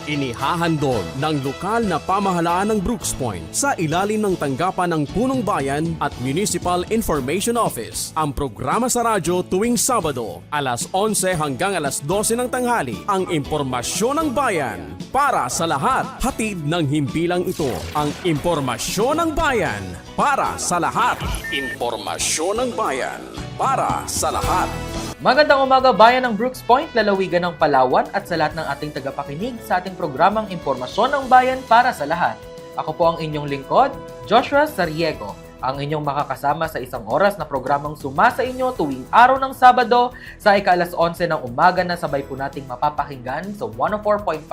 Inihahandog ng lokal na pamahalaan ng Brooks Point sa ilalim ng tanggapan ng Punong Bayan at Municipal Information Office ang programa sa radyo tuwing Sabado, alas 11 hanggang alas 12 ng tanghali, ang impormasyon ng bayan para sa lahat. Hatid ng himpilang ito, ang impormasyon ng bayan para sa lahat. Impormasyon ng bayan para sa lahat. Magandang umaga bayan ng Brooks Point, lalawigan ng Palawan at sa lahat ng ating tagapakinig sa ating programang Impormasyon ng Bayan para sa lahat. Ako po ang inyong lingkod, Joshua Sariego, ang inyong makakasama sa isang oras na programang sumasa inyo tuwing araw ng Sabado sa ika-alas 11 ng umaga na sabay po nating mapapakinggan sa 104.5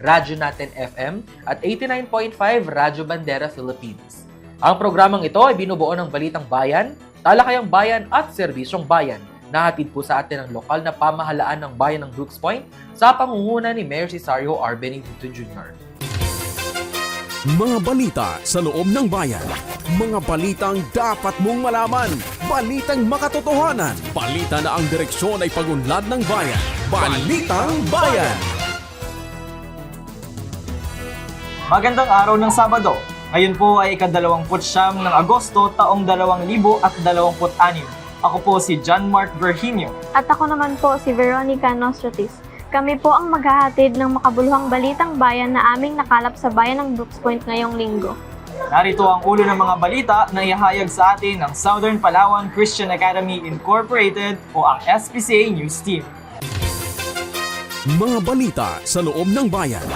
Radyo Natin FM at 89.5 Radyo Bandera Philippines. Ang programang ito ay binubuo ng Balitang Bayan, Talakayang Bayan at Serbisyong Bayan. Nahatid po sa atin ang lokal na pamahalaan ng bayan ng Brooks Point sa pangunguna ni Mayor Cesario R. Benedicto Jr. Mga balita sa loob ng bayan. Mga balitang dapat mong malaman. Balitang makatotohanan. Balita na ang direksyon ay pagunlad ng bayan. Balitang Bayan. Magandang araw ng Sabado. Ngayon po ay ika-29 ng Agosto taong 2026. Ako po si John Mark Virginio. At ako naman po si Veronica Nostratis. Kami po ang maghahatid ng makabuluhang balitang bayan na aming nakalap sa bayan ng Brooks Point ngayong linggo. Narito ang ulo ng mga balita na ihahayag sa atin ng Southern Palawan Christian Academy Incorporated o ang SPCA News Team. Mga balita sa loob ng bayan.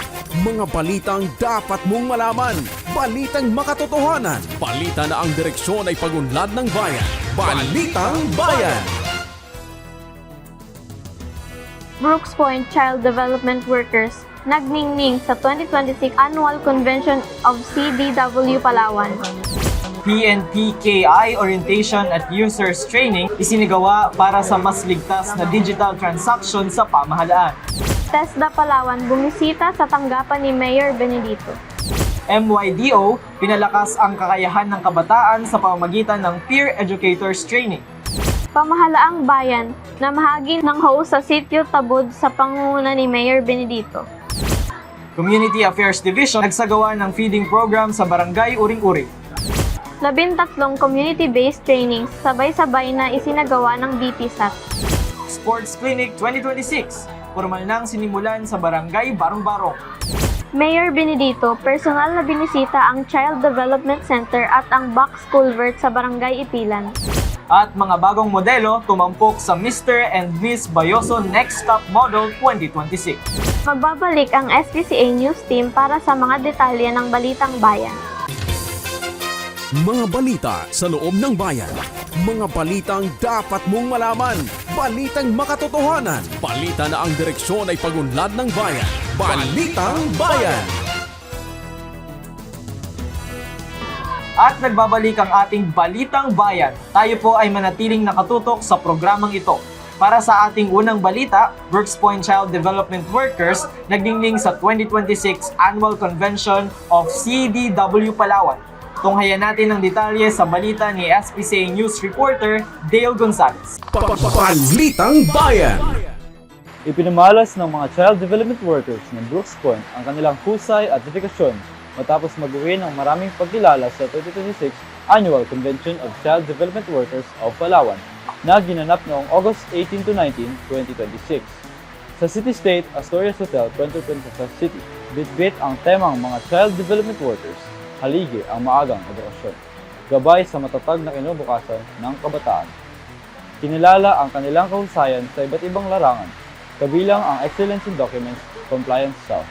Mga balitang dapat mong malaman. Balitang makatotohanan. Balita na ang direksyon ay pagunlad ng bayan. Balitang Bayan. Brooks Point Child Development Workers nagningning sa 2026 Annual Convention of CDW Palawan. PNPKI Orientation at Users Training isinagawa para sa mas ligtas na digital transaction sa pamahalaan. TESDA Palawan bumisita sa tanggapan ni Mayor Benedicto. MYDO, pinalakas ang kakayahan ng kabataan sa pamamagitan ng Peer Educators Training. Pamahalaang bayan na mahagi ng host sa Sitio Tabud sa pangunguna ni Mayor Benedicto. Community Affairs Division nagsagawa ng feeding program sa Barangay Uring-Uring. 13 community-based trainings sabay-sabay na isinagawa ng DPSAT. Sports Clinic 2026, formal nang sinimulan sa Barangay Barong-Barong. Mayor Benedicto, personal na binisita ang Child Development Center at ang box culvert sa Barangay Ipilan. At mga bagong modelo tumampok sa Mr. and Miss Bayoso Next Top Model 2026. Magbabalik ang SPCA News Team para sa mga detalye ng Balitang Bayan. Mga balita sa loob ng bayan. Mga balitang dapat mong malaman. Balitang makatotohanan. Balita na ang direksyon ay pagunlad ng bayan. Balitang Bayan. At nagbabalik ang ating Balitang Bayan. Tayo po ay manatiling nakatutok sa programang ito. Para sa ating unang balita, Brooks Point Child Development Workers nagdingling sa 2026 Annual Convention of CDW Palawan. Tunghayan natin ang detalye sa balita ni SPCA News reporter Dale Gonzalez. Balitang Bayan. Ipinamalas ng mga child development workers ng Brooks Point ang kanilang husay at dedikasyon matapos mag-uwi ng maraming pagkilala sa 2026 Annual Convention of Child Development Workers of Palawan na ginanap noong August 18 to 19, 2026. Sa City State Asturias Hotel, Puerto Princesa City, bitbit ang temang mga child development workers, haligi ang maagang edukasyon, gabay sa matatag na kinabukasan ng kabataan. Kinilala ang kanilang kahusayan sa iba't ibang larangan, kabilang ang Excellence in Documents, Compliance South.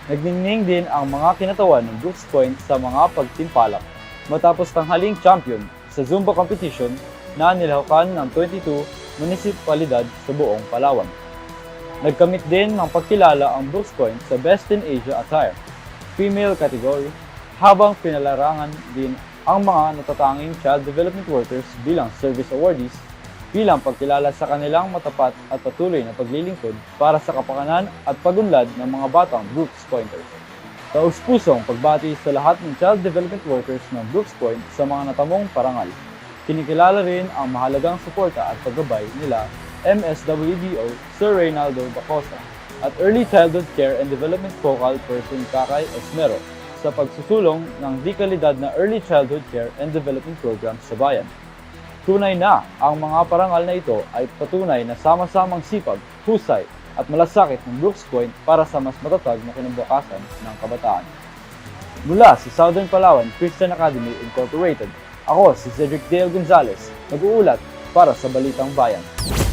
Nagningning din ang mga kinatawan ng Brooks Point sa mga pagtimpalak matapos tanghaling champion sa Zumba competition na nilahukan ng 22 munisipalidad sa buong Palawan. Nagkamit din ng pagkilala ang Brooks Point sa Best in Asia Attire, female category, habang pinalarangan din ang mga natatanging child development workers bilang service awardees bilang pagkilala sa kanilang matapat at patuloy na paglilingkod para sa kapakanan at pagunlad ng mga batang Brooks Pointers. Taus-pusong pagbati sa lahat ng child development workers ng Brooks Point sa mga natamong parangal. Kinikilala rin ang mahalagang suporta at paggabay nila MSWDO Sir Reynaldo Bacosa, at Early Childhood Care and Development Focal Person Kakay Esmero sa pagsusulong ng di kalidad na Early Childhood Care and Development Program sa bayan. Tunay na ang mga parangal na ito ay patunay na sama-samang sipag, husay at malasakit ng Brooks Point para sa mas matatag na kinabukasan ng kabataan. Mula sa Southern Palawan Christian Academy Incorporated, ako si Cedric Dale Gonzalez, nag-uulat para sa Balitang Bayan.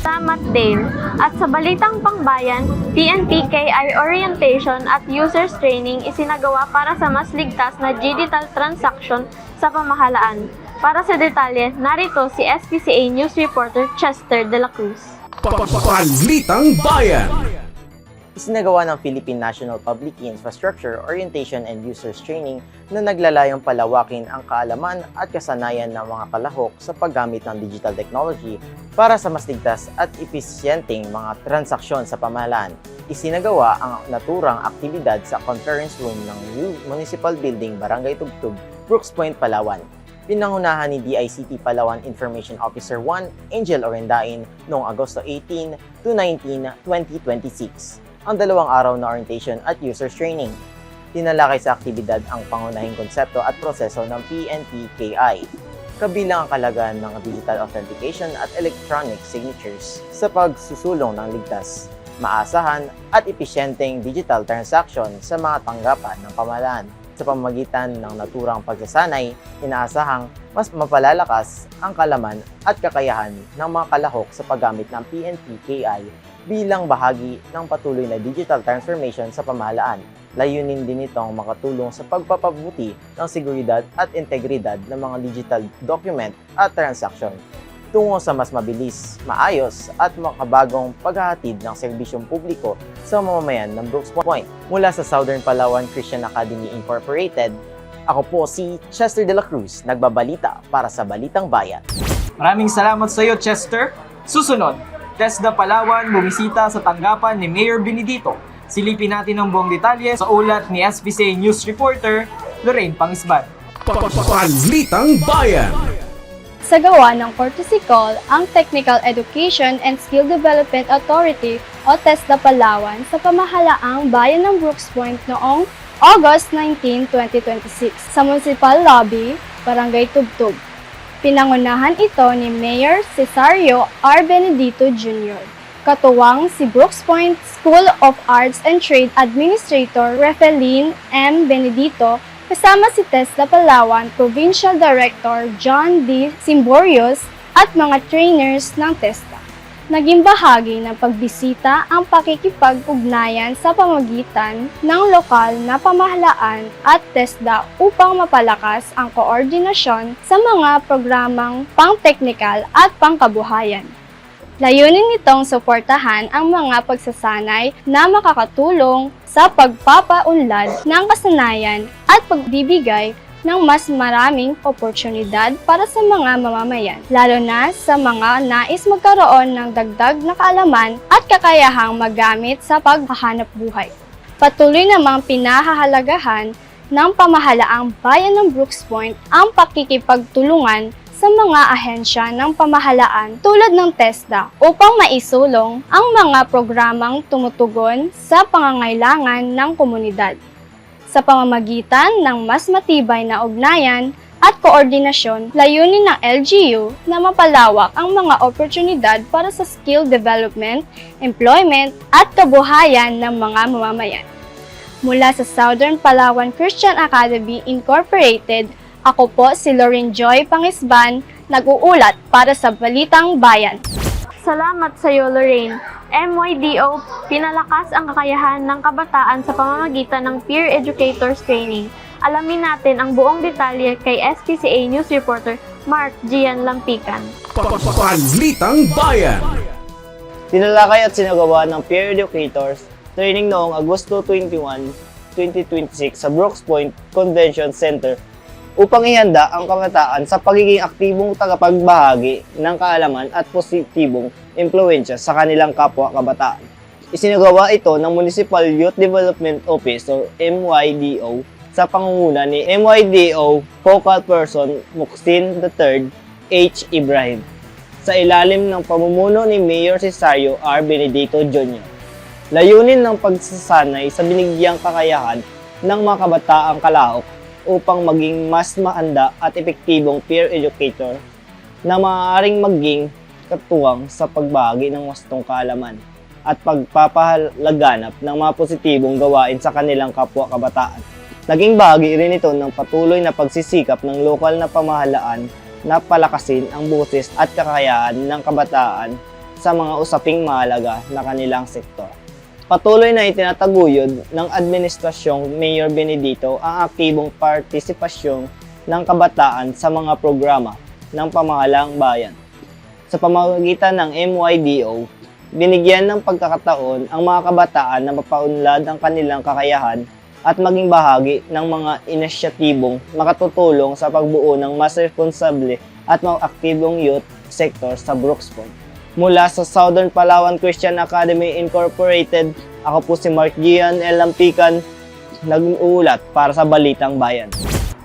Salamat, Dale. At sa Balitang Pangbayan, PNP-KI orientation at users training isinagawa para sa mas ligtas na digital transaction sa pamahalaan. Para sa detalye, narito si SPCA News Reporter Chester De La Cruz. Balitang Bayan. Isinagawa ng Philippine National Public Infrastructure Orientation and Users Training na naglalayong palawakin ang kaalaman at kasanayan ng mga kalahok sa paggamit ng digital technology para sa mas ligtas at episyenteng mga transaksyon sa pamahalaan. Isinagawa ang naturang aktibidad sa conference room ng New Municipal Building, Barangay Tugtog, Brooks Point, Palawan. Pinangunahan ni DICT Palawan Information Officer 1, Angel Orendain, noong Agosto 18 to 19, 2026. Ang 2 araw na orientation at users training. Tinalakay sa aktibidad ang pangunahing konsepto at proseso ng PNP-KI, kabilang ang kalagayan ng digital authentication at electronic signatures sa pagsusulong ng ligtas, maasahan at episyenteng digital transaction sa mga tanggapan ng pamahalaan. Sa pamamagitan ng naturang pagsasanay, inaasahang mas mapalalakas ang kalaman at kakayahan ng mga kalahok sa paggamit ng PNP-KI bilang bahagi ng patuloy na digital transformation sa pamahalaan. Layunin din itong makatulong sa pagpapabuti ng seguridad at integridad ng mga digital document at transaction tungo sa mas mabilis, maayos at makabagong paghahatid ng serbisyong publiko sa mamamayan ng Brooks Point. Mula sa Southern Palawan Christian Academy Incorporated, ako po si Chester De La Cruz, nagbabalita para sa Balitang Bayan. Maraming salamat sa iyo, Chester. Susunod, TESDA Palawan bumisita sa tanggapan ni Mayor Benedito. Silipin natin ang buong detalye sa ulat ni SPCA News Reporter Lorraine Pangisban. Balitang Bayan. Sa gawa ng courtesy call, ang Technical Education and Skill Development Authority o TESDA Palawan sa pamahalaang bayan ng Brooks Point noong August 19, 2026 sa Municipal Lobby, Barangay Tugtog. Pinangunahan ito ni Mayor Cesario R. Benedito Jr. Katuwang si Brooks Point School of Arts and Trade Administrator Refeline M. Benedito kasama si TESDA Palawan Provincial Director John D. Simborios at mga trainers ng TESDA. Naging bahagi ng pagbisita ang pakikipag-ugnayan sa pamamagitan ng lokal na pamahalaan at TESDA upang mapalakas ang koordinasyon sa mga programang pang-teknikal at pangkabuhayan. Layunin nitong suportahan ang mga pagsasanay na makakatulong sa pagpapaunlad ng kasanayan at pagbibigay ng mas maraming oportunidad para sa mga mamamayan, lalo na sa mga nais magkaroon ng dagdag na kaalaman at kakayahang magamit sa paghahanap buhay. Patuloy namang pinahahalagahan ng pamahalaang bayan ng Brooks Point ang pakikipagtulungan sa mga ahensya ng pamahalaan tulad ng TESDA upang maisulong ang mga programang tumutugon sa pangangailangan ng komunidad. Sa pamamagitan ng mas matibay na ugnayan at koordinasyon, layunin ng LGU na mapalawak ang mga oportunidad para sa skill development, employment at kabuhayan ng mga mamamayan. Mula sa Southern Palawan Christian Academy Incorporated, ako po si Lauren Joy Pangisban, nag-uulat para sa Balitang Bayan. Salamat sa iyo, Lorraine. MYDO, pinalakas ang kakayahan ng kabataan sa pamamagitan ng Peer Educators Training. Alamin natin ang buong detalye kay SPCA News Reporter Mark Gian Lampican. Balitang Bayan. Tinalakay at sinagawa ng Peer Educators Training noong Agosto 21, 2026 sa Brooks Point Convention Center upang ihanda ang kabataan sa pagiging aktibong tagapagbahagi ng kaalaman at positibong impluwensya sa kanilang kapwa kabataan. Isinagawa ito ng Municipal Youth Development Office o MYDO sa pangunguna ni MYDO Focal Person Muxin III H. Ibrahim sa ilalim ng pamumuno ni Mayor Cesario R. Benedito Jr. Layunin ng pagsasanay sa binigyang kakayahan ng mga kabataang kalahok upang maging mas mahanda at epektibong peer educator na maaaring maging katuwang sa pagbahagi ng wastong kaalaman at pagpapahalaganap ng mga positibong gawain sa kanilang kapwa kabataan. Naging bahagi rin ito ng patuloy na pagsisikap ng lokal na pamahalaan na palakasin ang boses at kakayahan ng kabataan sa mga usaping mahalaga na kanilang sektor. Patuloy na itinataguyod ng Administrasyong Mayor Benedito ang aktibong partisipasyon ng kabataan sa mga programa ng pamahalaang bayan. Sa pamamagitan ng MYDO, binigyan ng pagkakataon ang mga kabataan na mapaunlad ang kanilang kakayahan at maging bahagi ng mga inisyatibong makatutulong sa pagbuo ng mas responsable at mga aktibong youth sector sa Brooks Point. Mula sa Southern Palawan Christian Academy Incorporated, ako po si Mark Gian L. Lampican, nag-uulat para sa Balitang Bayan.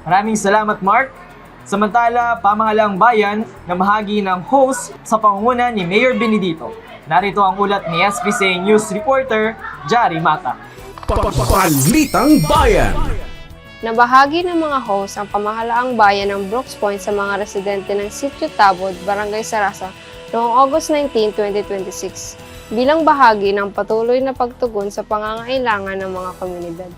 Maraming salamat, Mark. Samantala, pamahalaang bayan na bahagi ng host sa pangunguna ni Mayor Benedito. Narito ang ulat ni SPCA News reporter, Jari Mata. Balitang Bayan. Nabahagi ng mga host ang pamahalaang bayan ng Brooks Point sa mga residente ng Sitio Tabod, Barangay Sarasa noong August 19, 2026 bilang bahagi ng patuloy na pagtugon sa pangangailangan ng mga komunidad.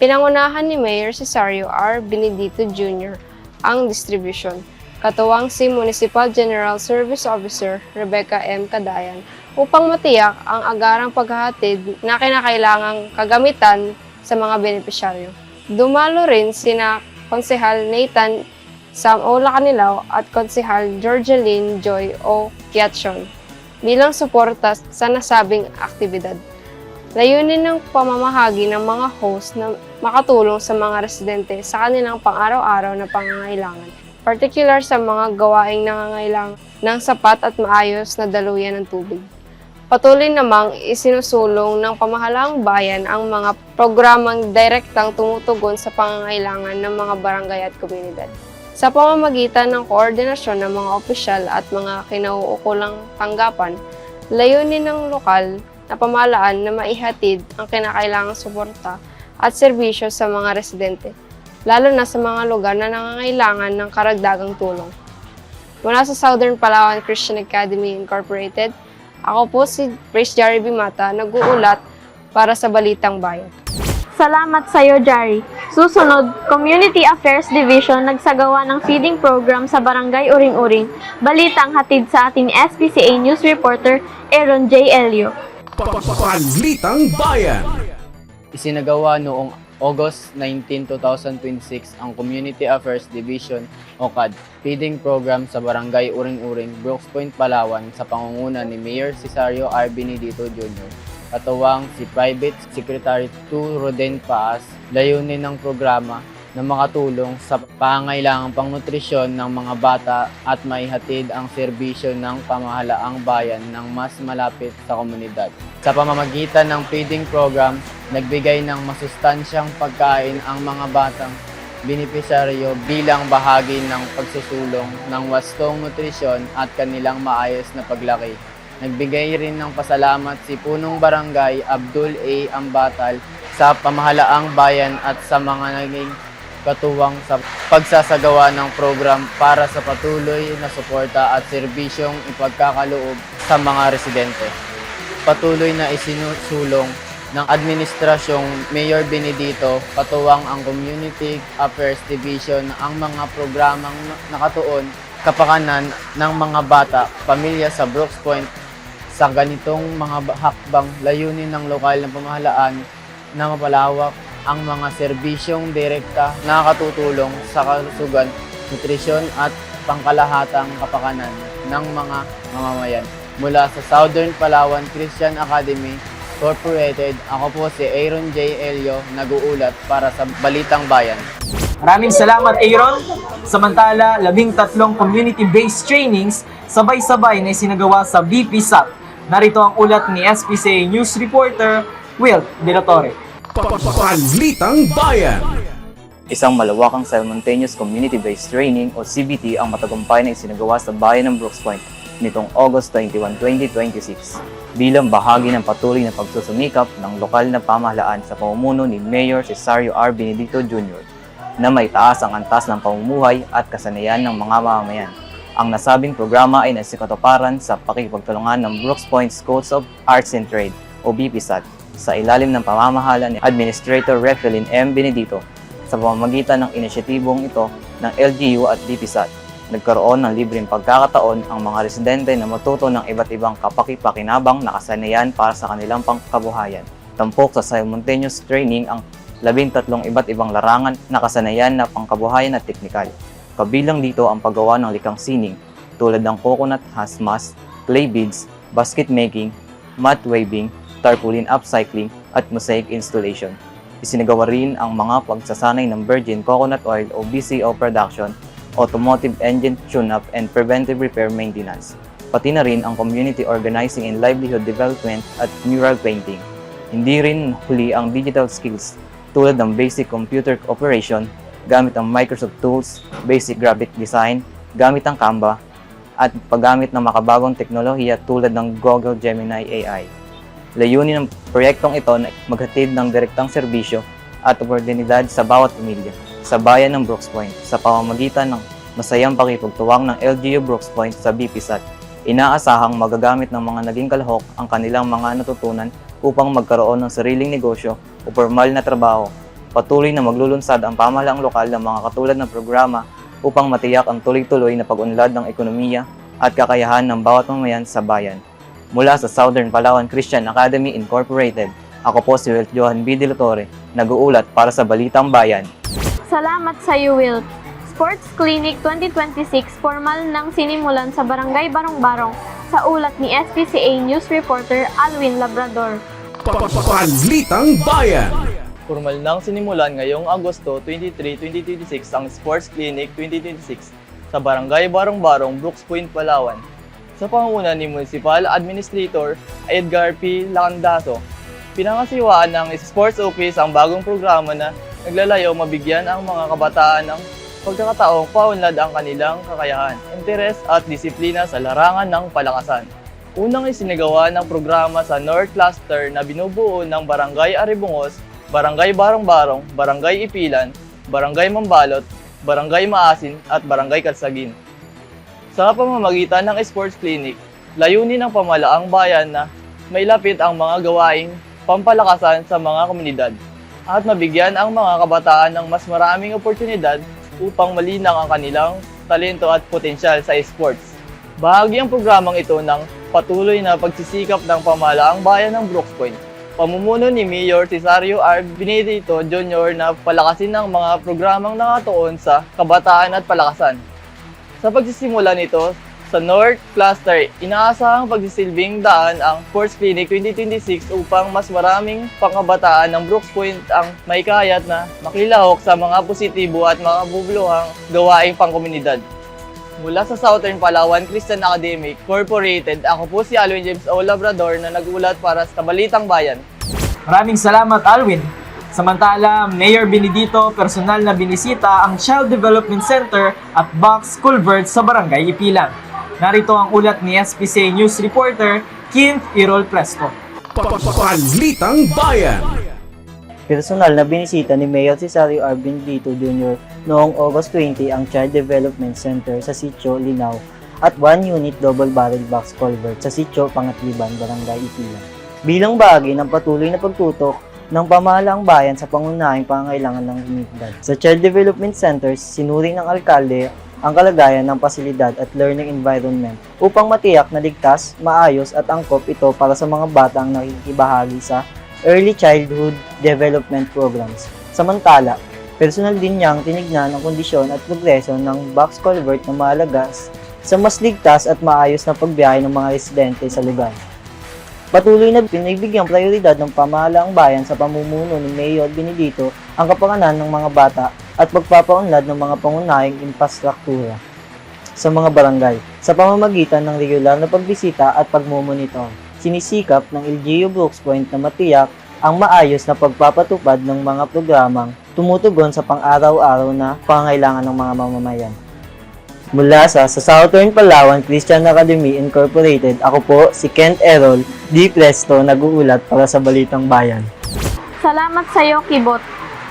Pinangunahan ni Mayor Cesario R. Benedito Jr. ang distribution, katuwang si Municipal General Service Officer Rebecca M. Cadayan upang matiyak ang agarang paghahatid na kinakailangang kagamitan sa mga benepisyaryo. Dumalo rin sina Konsehal Nathan Sam O. Lacanilaw at Konsehal Georgeline Joy O. Kiatchon bilang suporta sa nasabing aktibidad. Layunin ng pamamahagi ng mga host na makatulong sa mga residente sa kanilang pang-araw-araw na pangangailangan, particular sa mga gawaing nangangailangan ng sapat at maayos na daluyan ng tubig. Patuloy namang isinusulong ng pamahalaang bayan ang mga programang direktang tumutugon sa pangangailangan ng mga barangay at komunidad. Sa pamamagitan ng koordinasyon ng mga opisyal at mga kinauukulang tanggapan, layunin ng lokal na pamahalaan na maihatid ang kinakailangang suporta at serbisyo sa mga residente, lalo na sa mga lugar na nangangailangan ng karagdagang tulong. Mula sa Southern Palawan Christian Academy Incorporated, ako po si Praise Jari Bimata, nag-uulat para sa Balitang Bayan. Salamat sa iyo, Jari. Susunod, Community Affairs Division nagsagawa ng feeding program sa Barangay Uring-Uring. Balitang hatid sa ating SPCA News reporter, Aaron J. Elio. Balitang Bayan. Isinagawa noong August 19, 2026 ang Community Affairs Division o CAD feeding program sa Barangay Uring-Uring, Brooks Point, Palawan sa pangunguna ni Mayor Cesario R. Benedito Jr. Katuwang si Private Secretary 2 Roden Paas. Layunin ng programa na makatulong sa pangangailangang pangnutrisyon ng mga bata at maihatid ang serbisyo ng pamahalaang bayan ng mas malapit sa komunidad. Sa pamamagitan ng feeding program, nagbigay ng masustansyang pagkain ang mga batang benepisyaryo bilang bahagi ng pagsusulong ng wastong nutrisyon at kanilang maayos na paglaki. Nagbigay rin ng pasalamat si Punong Barangay Abdul A. Ambatal sa pamahalaang bayan at sa mga naging katuwang sa pagsasagawa ng program para sa patuloy na suporta at serbisyong ipagkakaloob sa mga residente. Patuloy na isinusulong ng Administrasyong Mayor Benedito, katuwang ang Community Affairs Division ang mga programang nakatuon kapakanan ng mga bata, pamilya sa Brooks Point. Sa ganitong mga hakbang, layunin ng lokal na pamahalaan na mapalawak ang mga serbisyong direkta na nakatutulong sa kalusugan, nutrisyon at pangkalahatang kapakanan ng mga mamamayan. Mula sa Southern Palawan Christian Academy Incorporated, ako po si Aaron J. Elio, nag-uulat para sa Balitang Bayan. Maraming salamat, Aaron. Samantala, 13 community-based trainings sabay-sabay na isinagawa sa BPSAT. Narito ang ulat ni SPCA News reporter, Will De La Torre. Balitang Bayan. Isang malawakang simultaneous community-based training o CBT ang matagumpay na isinagawa sa bayan ng Brooks Point. nitong August 21, 2026 bilang bahagi ng patuloy na pagsusumikap ng lokal na pamahalaan sa pamumuno ni Mayor Cesario R. Benedicto Jr. na may taas ang antas ng pamumuhay at kasanayan ng mga mamamayan. Ang nasabing programa ay nasikatuparan sa pakikipagtulungan ng Brooks Point Schools of Arts and Trade o BPSAT sa ilalim ng pamamahala ni Administrator Refelin M. Benedicto. Sa pamamagitan ng inisyatibong ito ng LGU at BPSAT, nagkaroon ng libreng pagkakataon ang mga residente na matuto ng iba't ibang kapaki-pakinabang na kasanayan para sa kanilang pangkabuhayan. Tampok sa simultaneous training ang 13 iba't ibang larangan na kasanayan na pangkabuhayan at teknikal. Kabilang dito ang paggawa ng likang sining tulad ng coconut hazmat, clay beads, basket making, mat weaving, tarpaulin upcycling at mosaic installation. Isinagawa rin ang mga pagsasanay ng virgin coconut oil o BCO production, automotive engine tune-up and preventive repair maintenance. Pati na rin ang community organizing and livelihood development at mural painting. Hindi rin huli ang digital skills tulad ng basic computer operation, gamit ang Microsoft Tools, basic graphic design, gamit ang Canva, at paggamit ng makabagong teknolohiya tulad ng Google Gemini AI. Layunin ng proyektong ito na maghatid ng direktang serbisyo at oportunidad sa bawat pamilya sa bayan ng Brooks Point sa pamamagitan ng masayang pakipagtuwang ng LGU Brooks Point sa BPSAT. Inaasahang magagamit ng mga naging kalahok ang kanilang mga natutunan upang magkaroon ng sariling negosyo o formal na trabaho. Patuloy na maglulunsad ang pamahalaang lokal ng mga katulad ng programa upang matiyak ang tuloy-tuloy na pag-unlad ng ekonomiya at kakayahan ng bawat mamayan sa bayan. Mula sa Southern Palawan Christian Academy Incorporated, ako po si Wilt Johan B. De La Torre, nag-uulat para sa Balitang Bayan. Salamat sa iyo, Wilt. Sports Clinic 2026 formal nang sinimulan sa Barangay Barong-Barong sa ulat ni SPCA News Reporter Alwin Labrador. Balitang Bayan. Formal nang sinimulan ngayong Agosto 23, 2026 ang Sports Clinic 2026 sa Barangay Barong-Barong, Brooks Point, Palawan. Sa pangunguna ni Municipal Administrator Edgar P. Landaso, pinangasiwaan ng Sports Office ang bagong programa na naglalayo mabigyan ang mga kabataan ng pagkakataong paunlad ang kanilang kakayahan, interes at disiplina sa larangan ng palakasan. Unang isinagawa ng programa sa North Cluster na binubuo ng Barangay Aribungos, Barangay Barong-Barong, Barangay Ipilan, Barangay Mambalot, Barangay Maasin at Barangay Kalsagin. Sa pamamagitan ng Sports Clinic, layunin ng pamahalaang bayan na mailapit ang mga gawaing pampalakasan sa mga komunidad at mabigyan ang mga kabataan ng mas maraming oportunidad upang malinang ang kanilang talento at potensyal sa sports. Bahagi ang programang ito ng patuloy na pagsisikap ng pamahalaang bayan ng Brooks Point. Pamumuno ni Mayor Cesario R. Benedicto Jr. na palakasin ang mga programang nakatuon sa kabataan at palakasan. Sa pagsisimula nito, sa North Cluster, inaasahang pagsisilbing daan ang Sports Clinic 2026 upang mas maraming pangkabataan ng Brooks Point ang maikayat na makilahok sa mga positibo at mga bubuluhang gawaing pangkomunidad. Mula sa Southern Palawan Christian Academy Incorporated, ako po si Alwin James O. Labrador na nag-ulat para sa Balitang Bayan. Maraming salamat, Alwin. Samantala, Mayor Benedicto personal na binisita ang Child Development Center at Box Culvert sa Barangay Ipilan. Narito ang ulat ni SPCA News Reporter Kint Irol Presto. Balitang Bayan. Personal na binisita ni Mayor Cesario R. Benedicto Jr. noong August 20 ang Child Development Center sa Sitio Linao at 1-unit double-barrel box culvert sa Sitio Pangatliban, Barangay Ipilan. Bilang bahagi ng patuloy na pagtutok ng pamahalaang bayan sa pangunahing pangangailangan ng komunidad. Sa Child Development Centers, sinuri ng alkalde ang kalagayan ng pasilidad at learning environment upang matiyak na ligtas, maayos at angkop ito para sa mga batang nakikibahagi sa Early Childhood Development Programs. Samantala, personal din niyang tinignan ang kondisyon at progreso ng box culvert na mahalaga sa mas ligtas at maayos na pagbiyahe ng mga residente sa lugar. Patuloy na pinibigyang prioridad ng pamahalaang bayan sa pamumuno ni Mayor Benedicto ang kapakanan ng mga bata at pagpapaunlad ng mga pangunahing infrastruktura sa mga barangay sa pamamagitan ng regular na pagbisita at pagmumonitor. Sinisikap ng LGU Brooks Point na matiyak ang maayos na pagpapatupad ng mga programang tumutugon sa pang-araw-araw na pangangailangan ng mga mamamayan. Mula sa Southern Palawan Christian Academy Incorporated, ako po si Kent Errol D. Presto, nag-uulat para sa Balitang Bayan. Salamat sa iyo, Kibot.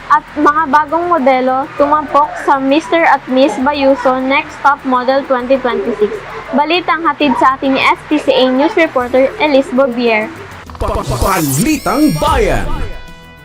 At mga bagong modelo, tumampok sa Mr. at Miss Bayuso Next Top Model 2026. Balitang hatid sa ating STCA News Reporter Elise Bobier. Balitang Bayan.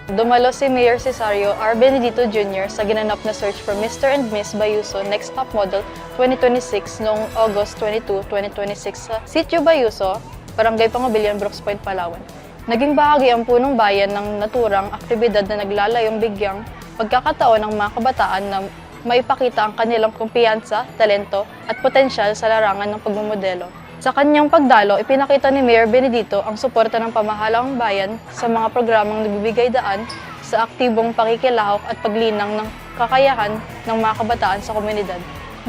Dumalo si Mayor Cesario R. Benedito Jr. sa ginanap na search for Mr. and Miss Bayuso Next Top Model 2026 noong August 22, 2026 sa Sitio Bayuso, Barangay Pangobilian, Brooks Point, Palawan. Naging bahagi ang punong bayan ng naturang aktibidad na naglalayong bigyang pagkakataon ng mga kabataan na maipakita ang kanilang kumpiyansa, talento at potensyal sa larangan ng pagmumodelo. Sa kanyang pagdalo, ipinakita ni Mayor Benedito ang suporta ng pamahalaang bayan sa mga programang nagbibigay daan sa aktibong pakikilahok at paglinang ng kakayahan ng mga kabataan sa komunidad.